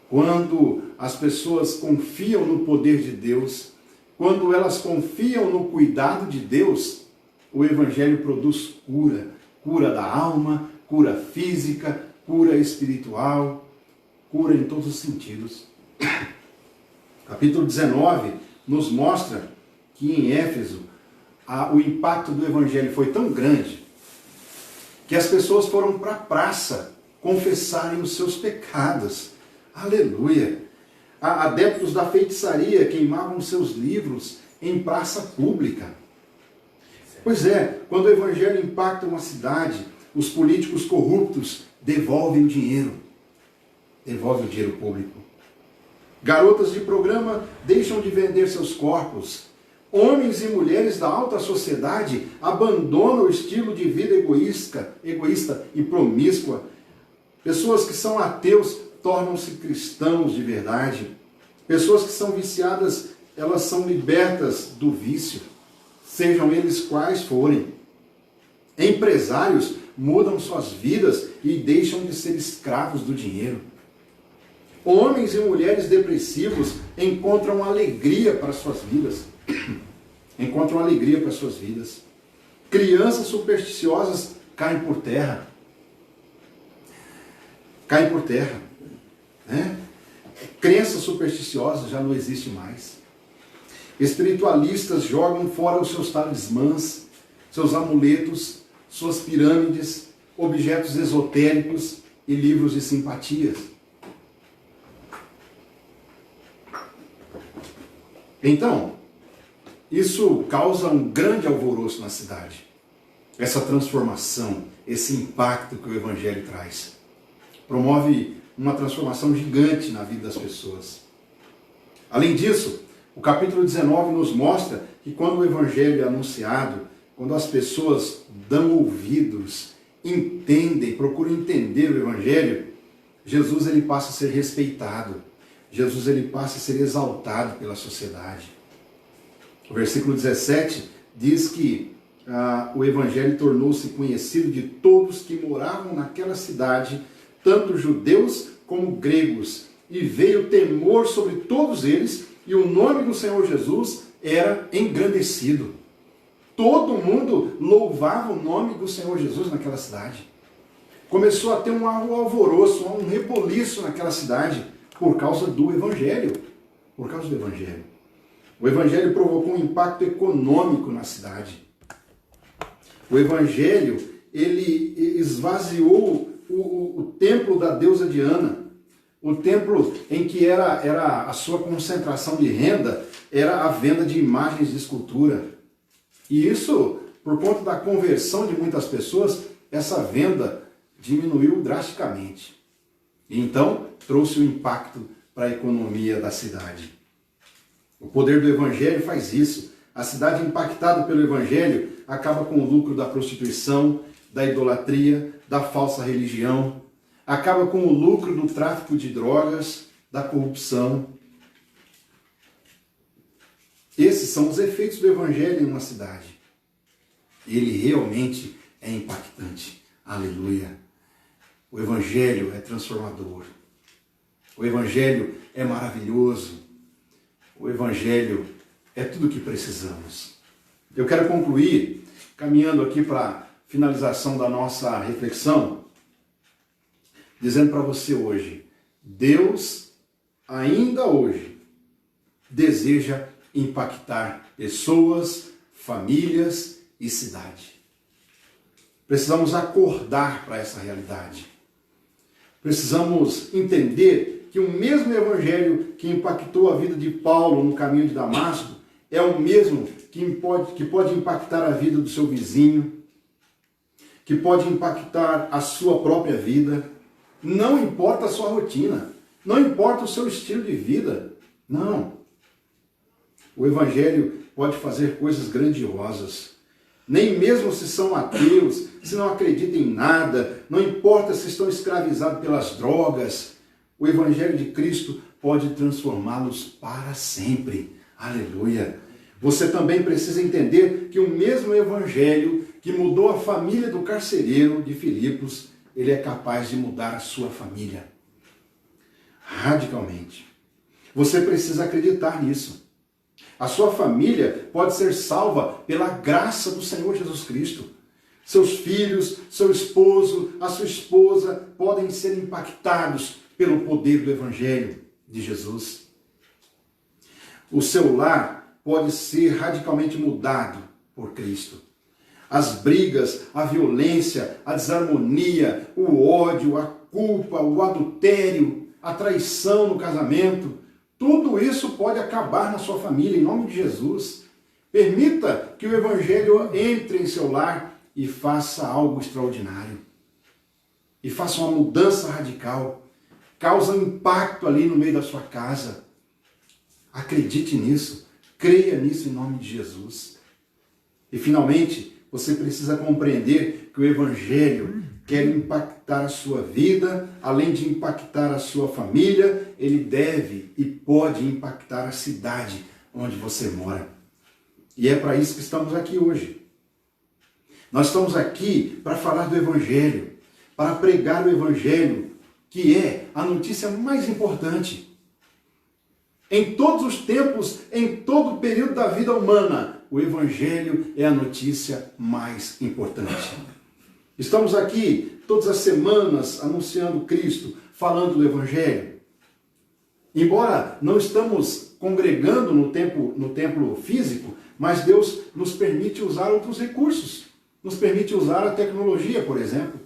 Quando as pessoas confiam no poder de Deus, quando elas confiam no cuidado de Deus, o Evangelho produz cura. Cura da alma, cura física, cura espiritual, cura em todos os sentidos. Capítulo 19 nos mostra que em Éfeso o impacto do Evangelho foi tão grande que as pessoas foram para a praça confessarem os seus pecados. Aleluia! Adeptos da feitiçaria queimavam seus livros em praça pública. Pois é, quando o Evangelho impacta uma cidade, os políticos corruptos devolvem o dinheiro. Devolvem o dinheiro público. Garotas de programa deixam de vender seus corpos. Homens e mulheres da alta sociedade abandonam o estilo de vida egoísta e promíscua. Pessoas que são ateus tornam-se cristãos de verdade. Pessoas que são viciadas, elas são libertas do vício, sejam eles quais forem. Empresários mudam suas vidas e deixam de ser escravos do dinheiro. Homens e mulheres depressivos encontram alegria para suas vidas. Encontram alegria para suas vidas. Crianças supersticiosas caem por terra. Caem por terra. Né? Crenças supersticiosas já não existem mais. Espiritualistas jogam fora os seus talismãs, seus amuletos, suas pirâmides, objetos esotéricos e livros de simpatias. Então, isso causa um grande alvoroço na cidade. Essa transformação, esse impacto que o Evangelho traz. Promove uma transformação gigante na vida das pessoas. Além disso, o capítulo 19 nos mostra que quando o Evangelho é anunciado, quando as pessoas dão ouvidos, entendem, procuram entender o Evangelho, Jesus ele passa a ser respeitado. Jesus ele passa a ser exaltado pela sociedade. O versículo 17 diz que o Evangelho tornou-se conhecido de todos que moravam naquela cidade, tanto judeus como gregos, e veio temor sobre todos eles, e o nome do Senhor Jesus era engrandecido. Todo mundo louvava o nome do Senhor Jesus naquela cidade. Começou a ter um alvoroço, um reboliço naquela cidade, por causa do Evangelho. Por causa do Evangelho. O Evangelho provocou um impacto econômico na cidade. O Evangelho, ele esvaziou o templo da deusa Diana. O templo em que era a sua concentração de renda, era a venda de imagens de escultura. E isso, por conta da conversão de muitas pessoas, essa venda diminuiu drasticamente. E então, trouxe um impacto para a economia da cidade. O poder do Evangelho faz isso. A cidade impactada pelo Evangelho acaba com o lucro da prostituição, da idolatria, da falsa religião, acaba com o lucro do tráfico de drogas, da corrupção. Esses são os efeitos do Evangelho em uma cidade. Ele realmente é impactante. Aleluia. O Evangelho é transformador. O Evangelho é maravilhoso. O Evangelho é tudo o que precisamos. Eu quero concluir caminhando aqui para a finalização da nossa reflexão, dizendo para você hoje, Deus, ainda hoje, deseja impactar pessoas, famílias e cidade. Precisamos acordar para essa realidade. Precisamos entender que o mesmo Evangelho que impactou a vida de Paulo no caminho de Damasco é o mesmo que pode impactar a vida do seu vizinho, que pode impactar a sua própria vida. Não importa a sua rotina, não importa o seu estilo de vida, não. O Evangelho pode fazer coisas grandiosas. Nem mesmo se são ateus, se não acreditam em nada, não importa se estão escravizados pelas drogas, o Evangelho de Cristo pode transformá-los para sempre. Aleluia! Você também precisa entender que o mesmo Evangelho que mudou a família do carcereiro de Filipos, ele é capaz de mudar a sua família radicalmente. Você precisa acreditar nisso. A sua família pode ser salva pela graça do Senhor Jesus Cristo. Seus filhos, seu esposo, a sua esposa podem ser impactados pelo poder do Evangelho de Jesus. O seu lar pode ser radicalmente mudado por Cristo. As brigas, a violência, a desarmonia, o ódio, a culpa, o adultério, a traição no casamento, tudo isso pode acabar na sua família, em nome de Jesus. Permita que o Evangelho entre em seu lar e faça algo extraordinário. E faça uma mudança radical. Causa um impacto ali no meio da sua casa. Acredite nisso. Creia nisso em nome de Jesus. E finalmente, você precisa compreender que o Evangelho quer impactar a sua vida, além de impactar a sua família, ele deve e pode impactar a cidade onde você mora. E é para isso que estamos aqui hoje. Nós estamos aqui para falar do Evangelho, para pregar o Evangelho, que é a notícia mais importante. Em todos os tempos, em todo o período da vida humana, o Evangelho é a notícia mais importante. Estamos aqui todas as semanas anunciando Cristo, falando do Evangelho. Embora não estamos congregando no templo físico, mas Deus nos permite usar outros recursos. Nos permite usar a tecnologia, por exemplo.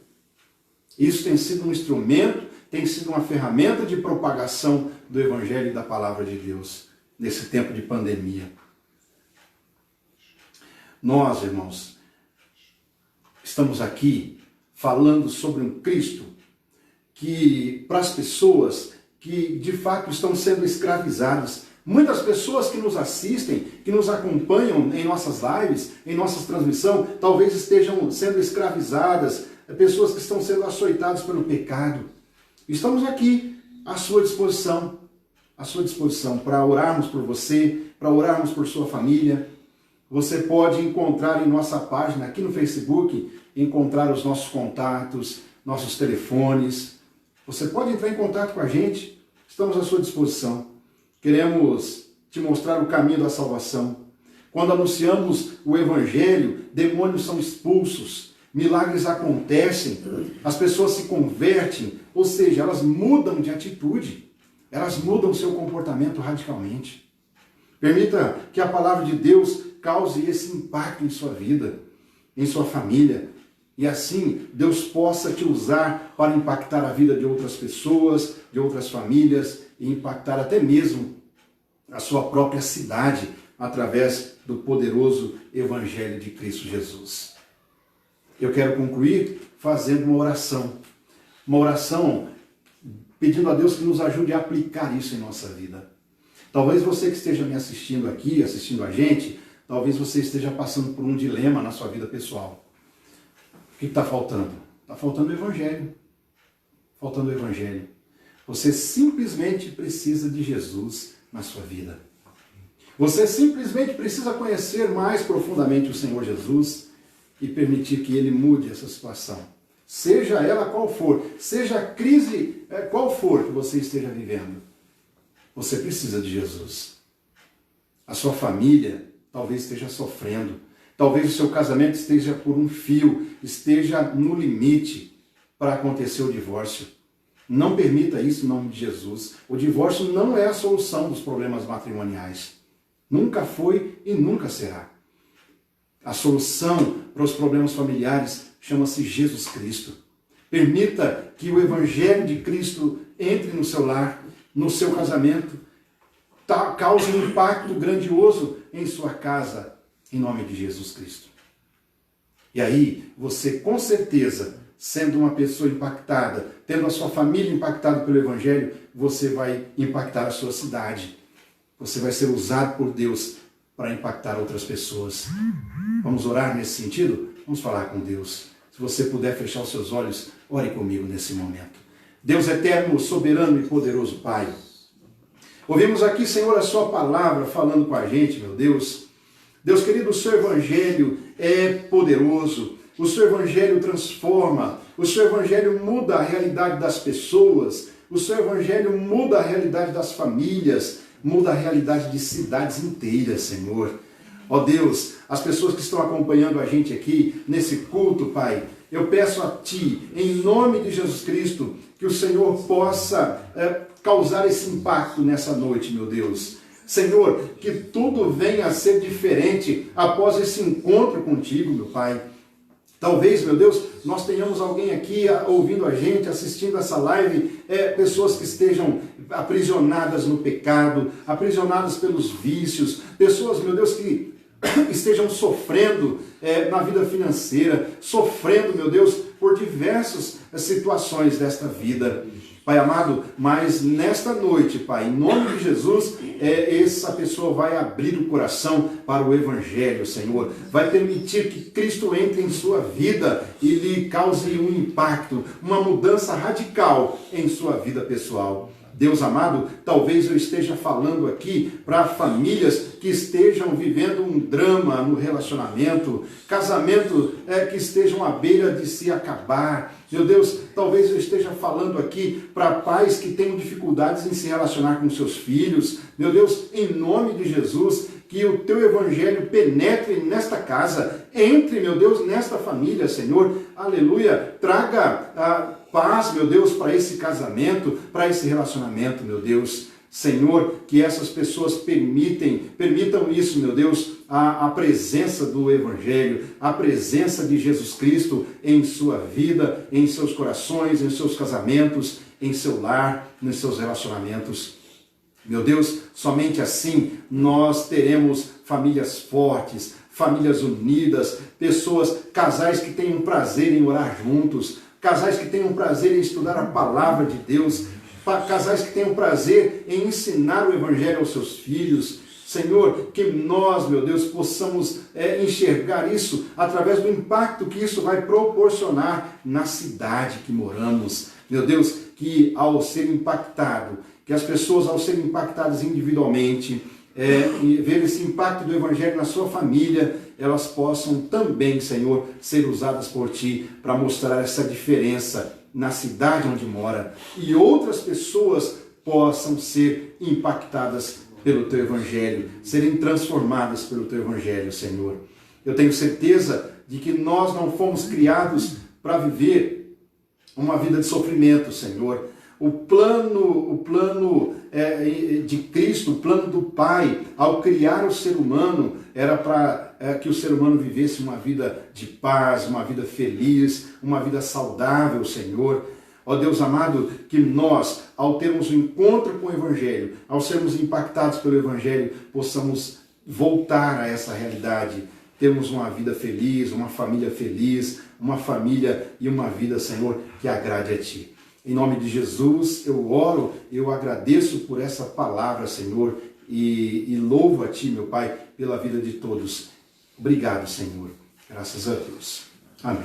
Isso tem sido um instrumento, tem sido uma ferramenta de propagação do Evangelho e da Palavra de Deus nesse tempo de pandemia. Nós, irmãos, estamos aqui falando sobre um Cristo que, para as pessoas que de fato estão sendo escravizadas, muitas pessoas que nos assistem, que nos acompanham em nossas lives, em nossas transmissões, talvez estejam sendo escravizadas, pessoas que estão sendo açoitadas pelo pecado. Estamos aqui à sua disposição para orarmos por você, para orarmos por sua família. Você pode encontrar em nossa página, aqui no Facebook, encontrar os nossos contatos, nossos telefones. Você pode entrar em contato com a gente, estamos à sua disposição. Queremos te mostrar o caminho da salvação. Quando anunciamos o Evangelho, demônios são expulsos, milagres acontecem, as pessoas se convertem, ou seja, elas mudam de atitude, elas mudam seu comportamento radicalmente. Permita que a palavra de Deus cause esse impacto em sua vida, em sua família, e assim Deus possa te usar para impactar a vida de outras pessoas, de outras famílias, e impactar até mesmo a sua própria cidade, através do poderoso Evangelho de Cristo Jesus. Eu quero concluir fazendo uma oração pedindo a Deus que nos ajude a aplicar isso em nossa vida. Talvez você que esteja me assistindo aqui, assistindo a gente, talvez você esteja passando por um dilema na sua vida pessoal. O que está faltando? Está faltando o Evangelho. Faltando o Evangelho. Você simplesmente precisa de Jesus na sua vida. Você simplesmente precisa conhecer mais profundamente o Senhor Jesus e permitir que Ele mude essa situação. Seja ela qual for, seja a crise qual for que você esteja vivendo. Você precisa de Jesus. A sua família talvez esteja sofrendo. Talvez o seu casamento esteja por um fio, esteja no limite para acontecer o divórcio. Não permita isso em nome de Jesus. O divórcio não é a solução dos problemas matrimoniais. Nunca foi e nunca será. A solução para os problemas familiares chama-se Jesus Cristo. Permita que o Evangelho de Cristo entre no seu lar, no seu casamento, cause um impacto grandioso em sua casa, em nome de Jesus Cristo. E aí, você com certeza, sendo uma pessoa impactada, tendo a sua família impactada pelo Evangelho, você vai impactar a sua cidade. Você vai ser usado por Deus para impactar outras pessoas. Vamos orar nesse sentido? Vamos falar com Deus. Se você puder fechar os seus olhos, ore comigo nesse momento. Deus eterno, soberano e poderoso Pai, ouvimos aqui, Senhor, a sua palavra falando com a gente, meu Deus. Deus querido, o seu evangelho é poderoso, o seu evangelho transforma, o seu evangelho muda a realidade das pessoas, o seu evangelho muda a realidade das famílias, muda a realidade de cidades inteiras, Senhor. Ó Deus, as pessoas que estão acompanhando a gente aqui nesse culto, Pai, eu peço a Ti, em nome de Jesus Cristo, que o Senhor possa causar esse impacto nessa noite, meu Deus. Senhor, que tudo venha a ser diferente após esse encontro contigo, meu Pai. Talvez, meu Deus, nós tenhamos alguém aqui ouvindo a gente, assistindo essa live, pessoas que estejam aprisionadas no pecado, aprisionadas pelos vícios, pessoas, meu Deus, que estejam sofrendo na vida financeira, sofrendo, meu Deus, por diversas situações desta vida. Pai amado, mas nesta noite, Pai, em nome de Jesus, essa pessoa vai abrir o coração para o Evangelho, Senhor. Vai permitir que Cristo entre em sua vida e lhe cause um impacto, uma mudança radical em sua vida pessoal. Deus amado, talvez eu esteja falando aqui para famílias que estejam vivendo um drama no relacionamento, casamento que estejam à beira de se acabar. Meu Deus, talvez eu esteja falando aqui para pais que tenham dificuldades em se relacionar com seus filhos. Meu Deus, em nome de Jesus, que o teu evangelho penetre nesta casa, entre, meu Deus, nesta família, Senhor, aleluia, traga paz, meu Deus, para esse casamento, para esse relacionamento, meu Deus. Senhor, que essas pessoas permitam isso, meu Deus, a presença do Evangelho, a presença de Jesus Cristo em sua vida, em seus corações, em seus casamentos, em seu lar, nos seus relacionamentos. Meu Deus, somente assim nós teremos famílias fortes, famílias unidas, casais que tenham prazer em orar juntos, casais que tenham prazer em estudar a palavra de Deus, casais que tenham prazer em ensinar o Evangelho aos seus filhos. Senhor, que nós, meu Deus, possamos enxergar isso através do impacto que isso vai proporcionar na cidade que moramos. Meu Deus, que ao ser impactado, que as pessoas ao serem impactadas individualmente, e ver esse impacto do Evangelho na sua família, elas possam também, Senhor, ser usadas por Ti para mostrar essa diferença na cidade onde mora, e outras pessoas possam ser impactadas pelo Teu Evangelho, serem transformadas pelo Teu Evangelho, Senhor. Eu tenho certeza de que nós não fomos criados para viver uma vida de sofrimento, Senhor. O plano de Cristo, o plano do Pai, ao criar o ser humano, era para que o ser humano vivesse uma vida de paz, uma vida feliz, uma vida saudável, Senhor. Ó Deus amado, que nós, ao termos um encontro com o Evangelho, ao sermos impactados pelo Evangelho, possamos voltar a essa realidade, termos uma vida feliz, uma família e uma vida, Senhor, que agrade a Ti. Em nome de Jesus, eu oro, eu agradeço por essa palavra, Senhor, e louvo a Ti, meu Pai, pela vida de todos. Obrigado, Senhor. Graças a Deus. Amém.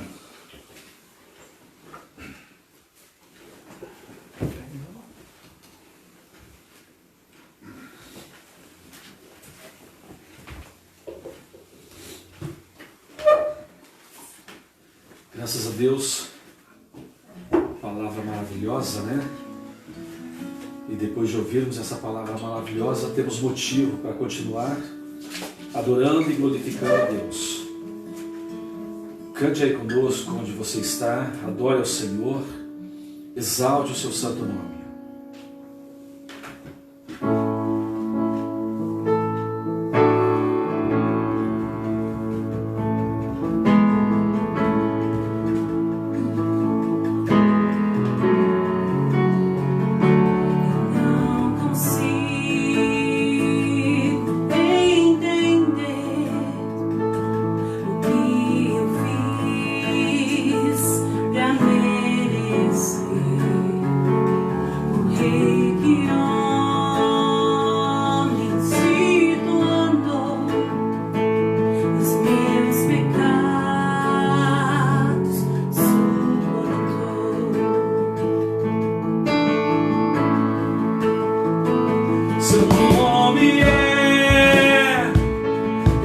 Graças a Deus. Palavra maravilhosa, né? E depois de ouvirmos essa palavra maravilhosa, temos motivo para continuar adorando e glorificando a Deus. Cante aí conosco onde você está, adore ao Senhor, exalte o seu santo nome.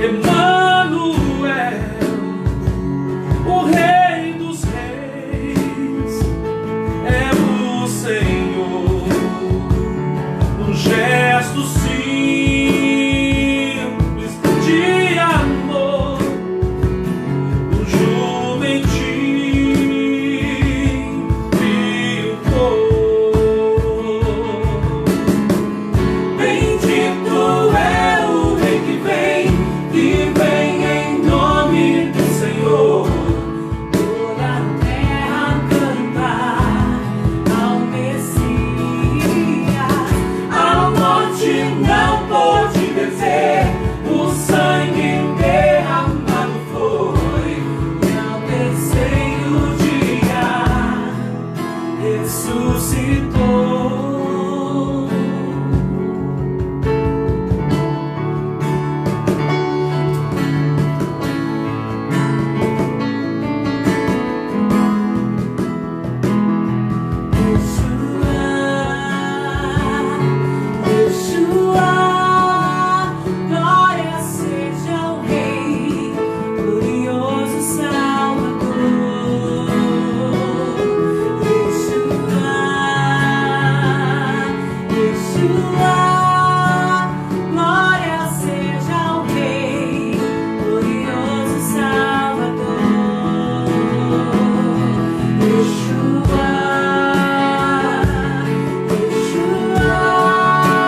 Emanuel, o Rei dos Reis, é o Senhor. Um gesto simples de amor, um jumentinho pintou. Bendito é o Rei que vem em nome do Senhor. Toda a terra canta ao Messias. A morte não pôde vencer, o sangue derramado foi, e ao terceiro dia ressuscitou. Yeshua, glória seja ao Rei, glorioso Salvador. Yeshua, glória seja ao Rei, glorioso Salvador. Yeshua,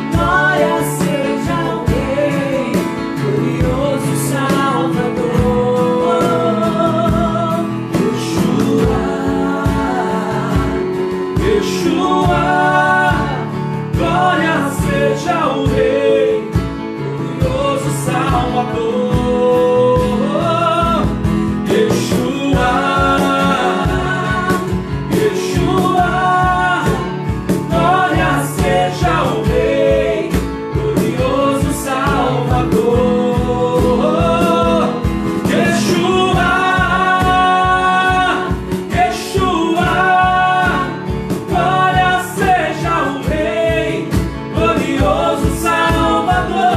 glória seja ao Rei, glorioso Salvador. Yeshua, glória seja ao Rei, glorioso Salvador. Yeshua, glória seja ao Rei, glorioso Salvador. Yeshua, glória seja ao Rei, glorioso Salvador.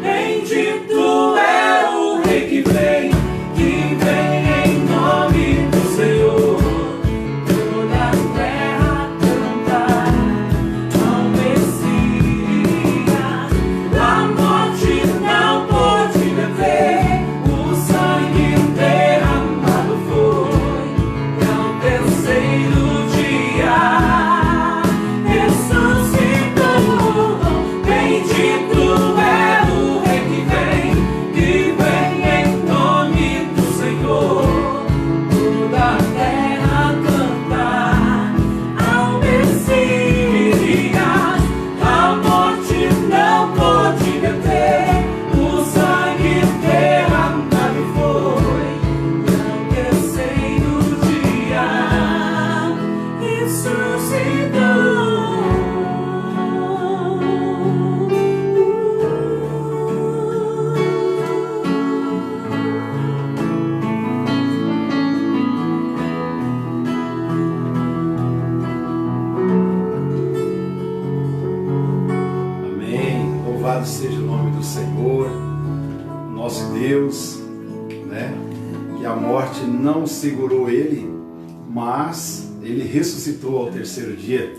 Bendito é o Rei que vem em nome do Senhor. Toda a terra canta ao Messias. A morte não pôde vencer, o sangue derramado foi, e ao terceiro dia ressuscitou. Bendito é o Rei que vem em nome do Senhor. Toda a terra canta ao Messias. A morte não pôde deter, o sangue derramado foi, e ao terceiro dia Amém. Louvado seja o nome do Senhor, nosso Deus, né? Que a morte não segurou ele, mas ele ressuscitou ao terceiro dia.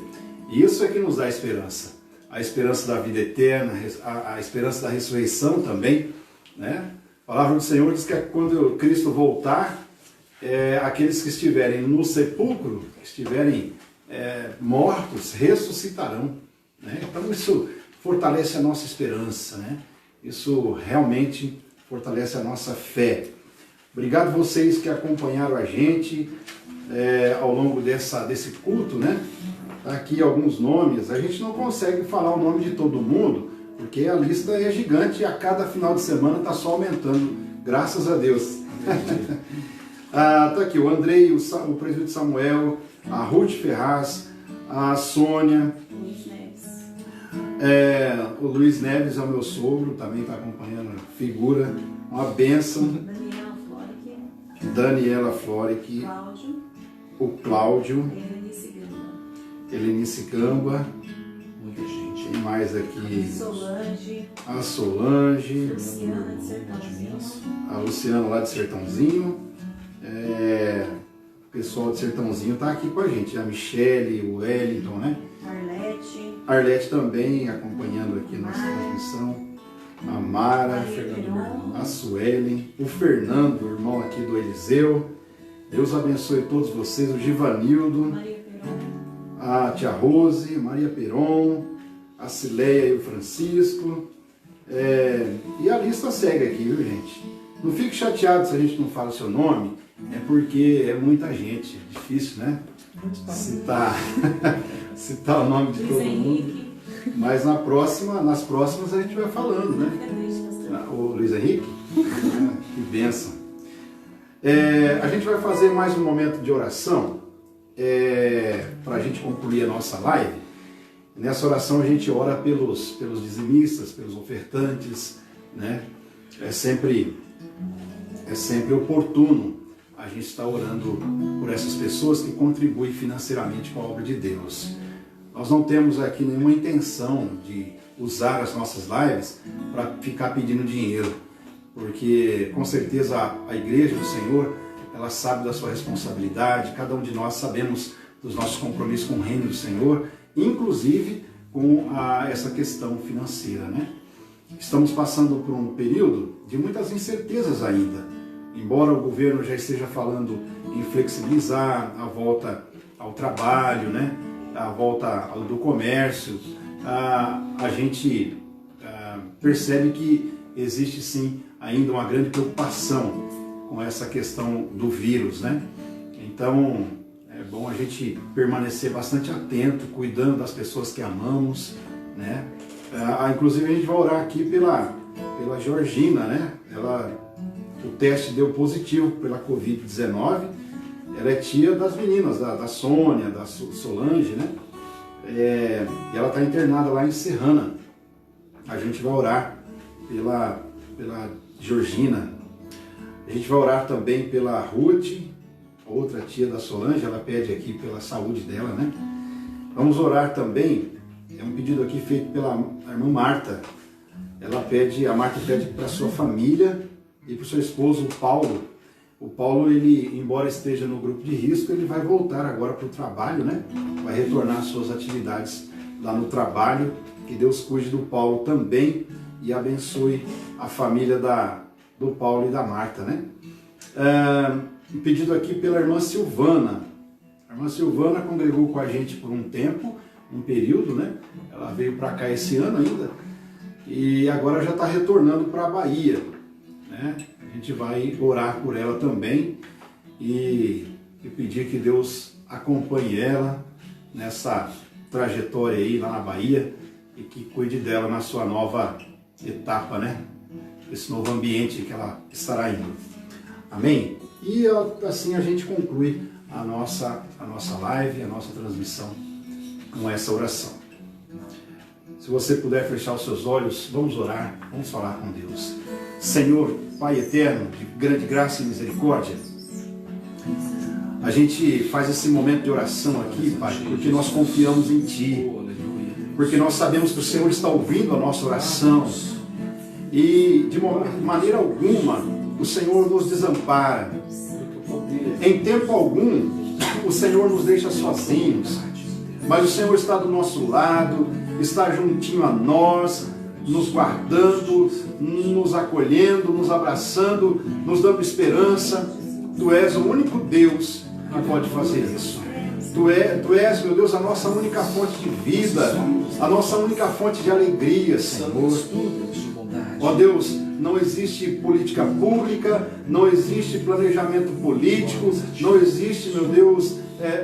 E isso é que nos dá esperança. A esperança da vida eterna, a esperança da ressurreição também, né? A palavra do Senhor diz que quando Cristo voltar, aqueles que estiverem no sepulcro, que estiverem mortos, ressuscitarão, né? Então isso fortalece a nossa esperança, né? Isso realmente fortalece a nossa fé. Obrigado vocês que acompanharam a gente ao longo desse culto, né? Tá aqui alguns nomes. A gente não consegue falar o nome de todo mundo, porque a lista é gigante e a cada final de semana está só aumentando, graças a Deus. Tá aqui o Andrei, o presbítero Samuel, a Ruth Ferraz, a Sônia, o Luiz Neves é o meu sogro, também está acompanhando a figura, uma bênção. Daniela Floric, o Cláudio, Helenice Gamba, muita gente. Quem mais aqui? Solange, A Solange, Luciana de Sertãozinho, a Luciana lá de Sertãozinho. O pessoal de Sertãozinho está aqui com a gente. A Michele, o Wellington, né? Arlete, A Arlete também acompanhando aqui a nossa transmissão. A Mara, Maria Peron, a Suelen, o Fernando, o irmão aqui do Eliseu. Deus abençoe todos vocês. O Givanildo, Maria Peron, a tia Rose, Maria Peron, a Cileia e o Francisco. E a lista segue aqui, viu, gente? Não fique chateado se a gente não fala o seu nome, é porque é muita gente, é difícil, né? Citar o nome de Luiz todo mundo. Henrique, Mas nas próximas a gente vai falando, né? O Luiz Henrique? Que bênção. A gente vai fazer mais um momento de oração para a gente concluir a nossa live. Nessa oração a gente ora pelos dizimistas, pelos ofertantes, né? É sempre oportuno a gente estar orando por essas pessoas que contribuem financeiramente com a obra de Deus. Nós não temos aqui nenhuma intenção de usar as nossas lives para ficar pedindo dinheiro, porque com certeza a igreja do Senhor, ela sabe da sua responsabilidade, cada um de nós sabemos dos nossos compromissos com o reino do Senhor, inclusive com essa questão financeira, né? Estamos passando por um período de muitas incertezas ainda, embora o governo já esteja falando em flexibilizar a volta ao trabalho, né? A volta do comércio, a gente percebe que existe sim ainda uma grande preocupação com essa questão do vírus, né? Então é bom a gente permanecer bastante atento, cuidando das pessoas que amamos, né? Inclusive a gente vai orar aqui pela Georgina, né? O teste deu positivo pela Covid-19. Ela é tia das meninas, da Sônia, da Solange, né? E ela está internada lá em Serrana. A gente vai orar pela Georgina. A gente vai orar também pela Ruth, outra tia da Solange. Ela pede aqui pela saúde dela, né? Vamos orar também. É um pedido aqui feito pela irmã Marta. A Marta pede para sua família e para o seu esposo, o Paulo. O Paulo, ele, embora esteja no grupo de risco, ele vai voltar agora para o trabalho, né? Vai retornar às suas atividades lá no trabalho. Que Deus cuide do Paulo também e abençoe a família do Paulo e da Marta, né? Um pedido aqui pela irmã Silvana. A irmã Silvana congregou com a gente por um tempo, um período, né? Ela veio para cá esse ano ainda e agora já está retornando para a Bahia, né? A gente vai orar por ela também e pedir que Deus acompanhe ela nessa trajetória aí lá na Bahia e que cuide dela na sua nova etapa, né? Esse novo ambiente que ela estará indo. Amém? E assim a gente conclui a nossa live, a nossa transmissão com essa oração. Se você puder fechar os seus olhos, vamos orar, vamos falar com Deus. Senhor, Pai eterno, de grande graça e misericórdia, a gente faz esse momento de oração aqui, Pai, porque nós confiamos em Ti, porque nós sabemos que o Senhor está ouvindo a nossa oração e de maneira alguma o Senhor nos desampara. Em tempo algum o Senhor nos deixa sozinhos, mas o Senhor está do nosso lado, está juntinho a nós, nos guardando, nos acolhendo, nos abraçando, nos dando esperança. Tu és o único Deus que pode fazer isso. Tu és, meu Deus, a nossa única fonte de vida, a nossa única fonte de alegria, Senhor. Ó Deus, não existe política pública, não existe planejamento político, não existe, meu Deus,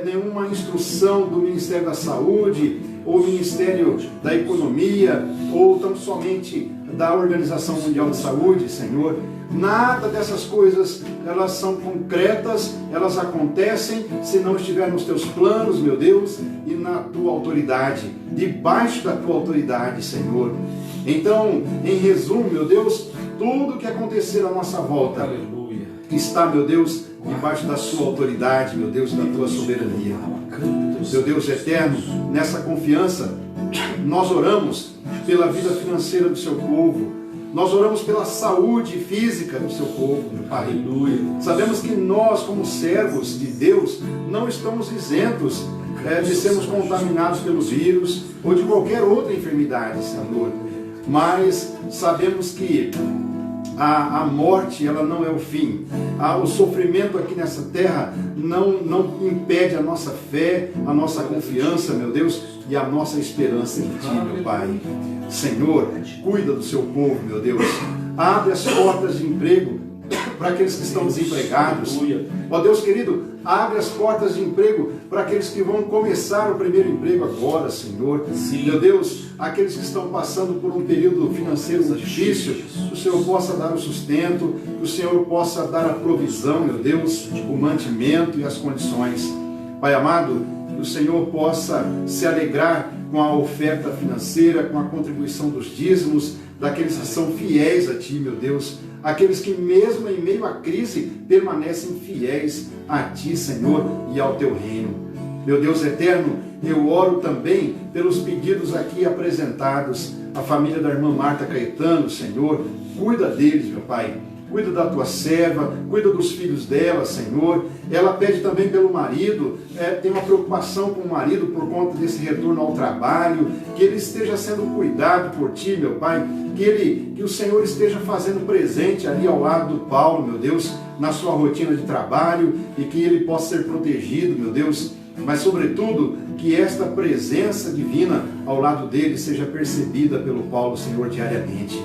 nenhuma instrução do Ministério da Saúde, ou Ministério da Economia, ou tão somente da Organização Mundial de Saúde, Senhor. Nada dessas coisas, elas são concretas, elas acontecem se não estiver nos teus planos, meu Deus, e na tua autoridade, debaixo da tua autoridade, Senhor. Então, em resumo, meu Deus, tudo que acontecer à nossa volta está, meu Deus, debaixo da sua autoridade, meu Deus, da tua soberania. Meu Deus eterno, nessa confiança, Nós oramos pela vida financeira do seu povo. Nós oramos pela saúde física do seu povo, meu Pai. Aleluia. Sabemos que nós, como servos de Deus, não estamos isentos de sermos contaminados pelo vírus ou de qualquer outra enfermidade, Senhor. Mas sabemos que a morte, ela não é o fim. O sofrimento aqui nessa terra não impede a nossa fé, a nossa confiança, meu Deus, e a nossa esperança em Ti, meu Pai. Senhor, cuida do seu povo, meu Deus. Abre as portas de emprego para aqueles que estão desempregados. Ó Deus querido, abre as portas de emprego para aqueles que vão começar o primeiro emprego agora, Senhor. Sim. Meu Deus, aqueles que estão passando por um período financeiro difícil, que o Senhor possa dar o sustento, que o Senhor possa dar a provisão, meu Deus, o mantimento e as condições. Pai amado, que o Senhor possa se alegrar com a oferta financeira, com a contribuição dos dízimos, daqueles que são fiéis a Ti, meu Deus, aqueles que mesmo em meio à crise permanecem fiéis a Ti, Senhor, e ao Teu reino. Meu Deus eterno, eu oro também pelos pedidos aqui apresentados, a família da irmã Marta Caetano, Senhor, cuida deles, meu Pai. Cuida da tua serva, cuida dos filhos dela, Senhor. Ela pede também pelo marido, tem uma preocupação com o marido por conta desse retorno ao trabalho, que ele esteja sendo cuidado por Ti, meu Pai, que o Senhor esteja fazendo presente ali ao lado do Paulo, meu Deus, na sua rotina de trabalho, e que ele possa ser protegido, meu Deus, mas sobretudo que esta presença divina ao lado dele seja percebida pelo Paulo, Senhor, diariamente.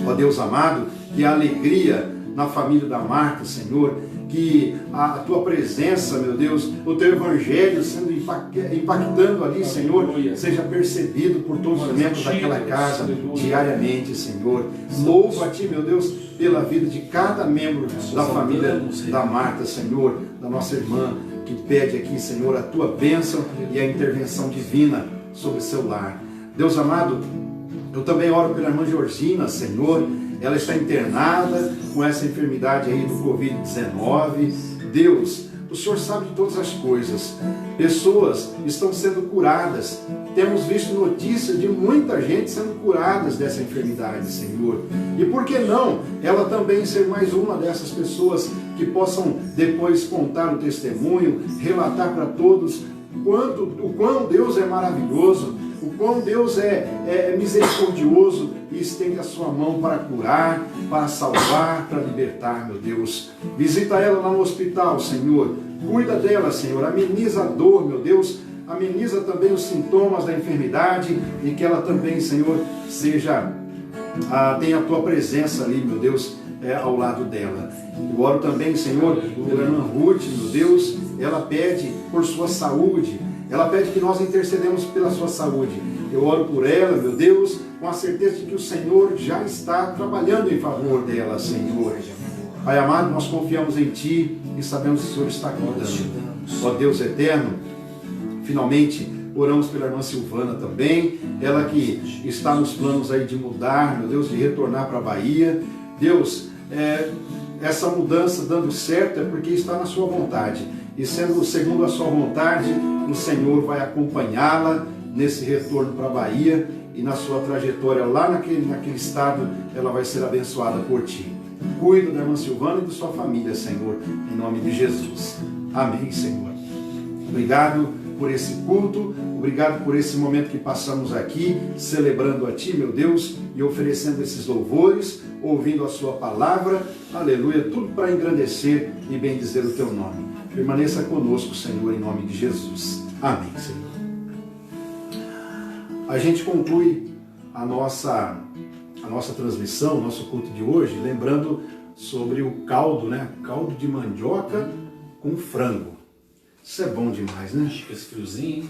Ó Deus amado, que a alegria na família da Marta, Senhor, que a Tua presença, meu Deus, o Teu Evangelho sendo impactando ali, Senhor, seja percebido por todos os membros daquela casa diariamente, Senhor. Louvo a Ti, meu Deus, pela vida de cada membro da família da Marta, Senhor, da nossa irmã, que pede aqui, Senhor, a Tua bênção e a intervenção divina sobre o seu lar. Deus amado, eu também oro pela irmã Georgina, Senhor. Ela está internada com essa enfermidade aí do Covid-19. Deus, o Senhor sabe de todas as coisas. Pessoas estão sendo curadas. Temos visto notícias de muita gente sendo curadas dessa enfermidade, Senhor. E por que não ela também ser mais uma dessas pessoas que possam depois contar o testemunho, relatar para todos o quão Deus é maravilhoso, o quão Deus é misericordioso e estende a sua mão para curar, para salvar, para libertar, meu Deus. Visita ela lá no hospital, Senhor. Cuida dela, Senhor. Ameniza a dor, meu Deus. Ameniza também os sintomas da enfermidade e que ela também, Senhor, tenha a Tua presença ali, meu Deus, ao lado dela. Eu oro também, Senhor, pela irmã Ruth, meu Deus. Ela pede por sua saúde. Ela pede que nós intercedemos pela sua saúde. Eu oro por ela, meu Deus, com a certeza de que o Senhor já está trabalhando em favor dela, Senhor. Pai amado, nós confiamos em Ti e sabemos que o Senhor está cuidando. Ó Deus eterno, finalmente oramos pela irmã Silvana também, ela que está nos planos aí de mudar, meu Deus, de retornar para a Bahia. Deus, essa mudança dando certo é porque está na sua vontade. E sendo segundo a sua vontade, o Senhor vai acompanhá-la nesse retorno para a Bahia e na sua trajetória lá naquele estado, ela vai ser abençoada por Ti. Cuida da irmã Silvana e de sua família, Senhor, em nome de Jesus. Amém, Senhor. Obrigado por esse culto, obrigado por esse momento que passamos aqui, celebrando a Ti, meu Deus, e oferecendo esses louvores, ouvindo a Sua palavra, aleluia, tudo para engrandecer e bendizer o Teu nome. Permaneça conosco, Senhor, em nome de Jesus. Amém, Senhor. A gente conclui a nossa transmissão, o nosso culto de hoje, lembrando sobre o caldo, né? Caldo de mandioca com frango. Isso é bom demais, né? Fica esse friozinho.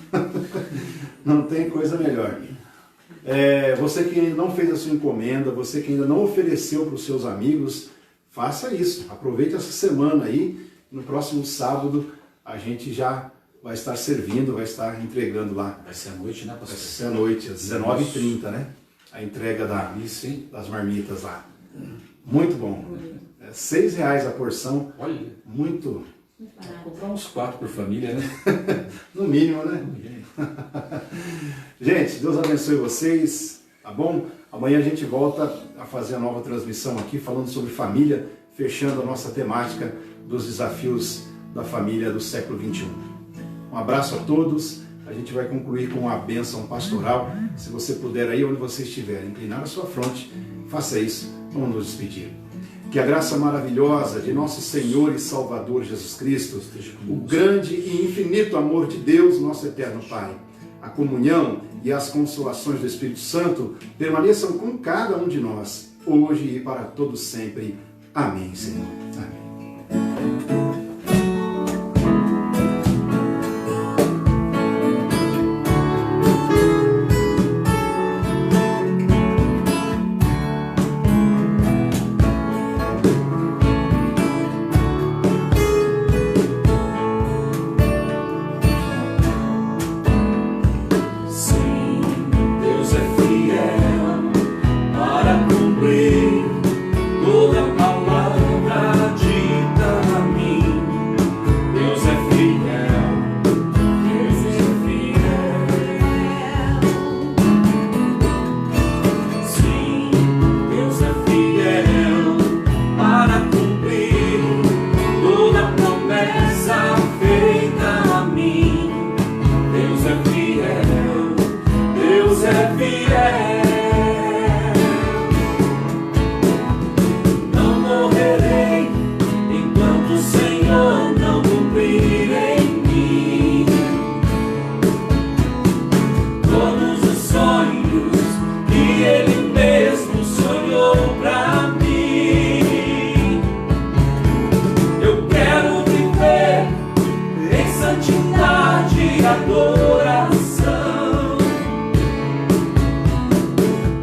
Não tem coisa melhor. Você que ainda não fez a sua encomenda, você que ainda não ofereceu para os seus amigos, faça isso. Aproveite essa semana aí. No próximo sábado a gente já vai estar servindo, vai estar entregando lá. Vai ser à noite, né, pastor? Vai ser à noite, às 19h30, né? A entrega das marmitas lá. Muito bom. R$6 a porção. Olha. Muito Muito Vou barato. comprar uns 4 por família, né? No mínimo, né? Gente, Deus abençoe vocês, tá bom? Amanhã a gente volta a fazer a nova transmissão aqui, falando sobre família, fechando a nossa temática dos desafios da família do século XXI. Um abraço a todos, a gente vai concluir com uma bênção pastoral. Se você puder aí, onde você estiver, inclinar a sua fronte, faça isso, vamos nos despedir. Que a graça maravilhosa de nosso Senhor e Salvador Jesus Cristo, o grande e infinito amor de Deus, nosso eterno Pai, a comunhão e as consolações do Espírito Santo permaneçam com cada um de nós, hoje e para todos sempre. Amém, Senhor. Amém. Sim, Deus é fiel para cumprir toda a palavra dita a mim. Deus é fiel, Deus é fiel. Sim, Deus é fiel para cumprir toda a promessa feita a mim. Deus é fiel, Deus é fiel. Não morrerei enquanto o Senhor não cumprir em mim todos os sonhos que Ele mesmo sonhou pra mim. Eu quero viver em santidade e adoração,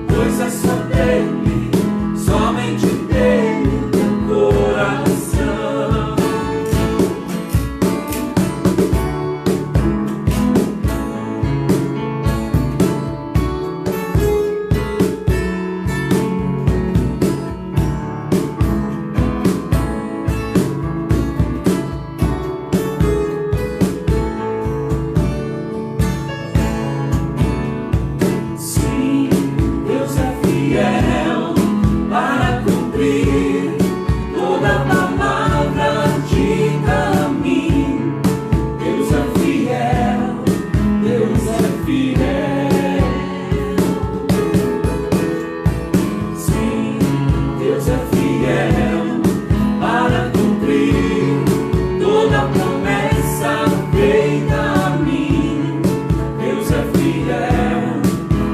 pois é só dele, somente dele, meu coração. Sim, Deus é fiel para cumprir toda a palavra dita a mim. Deus é fiel, Deus é fiel. Sim, Deus é fiel para cumprir toda a promessa feita a mim. Deus é fiel,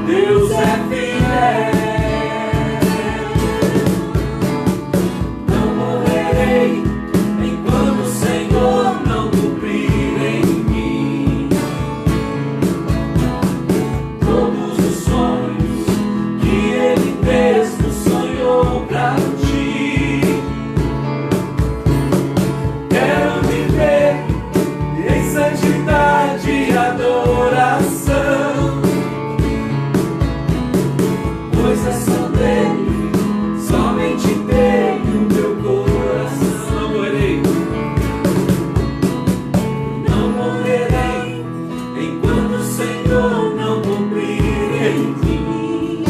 Deus é fiel. Não morrerei enquanto o Senhor não cumprir em mim todos os sonhos que Ele mesmo sonhou pra ti. Quero viver em santidade e adoração, pois é só dele, somente dele o meu coração. Não morrerei, não morrerei enquanto o Senhor não cumprir em mim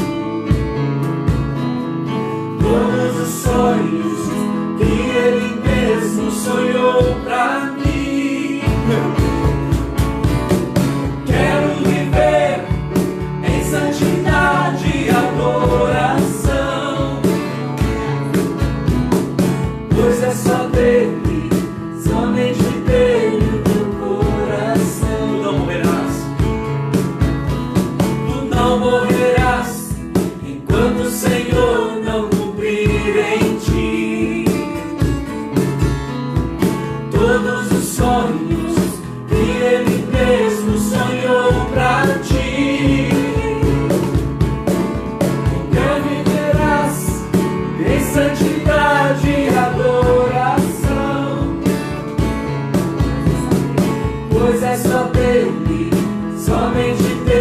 todos os sonhos que Ele mesmo sonhou pra mim. Quero viver em santidade e adoração, pois é só dele, somente dele o meu coração. Tu não morrerás, tu não morrerás enquanto o Senhor não cumprir em ti todos os sonhos que Ele mesmo sonhou pra ti. Então viverás em santidade e adoração, pois é só dele, somente dele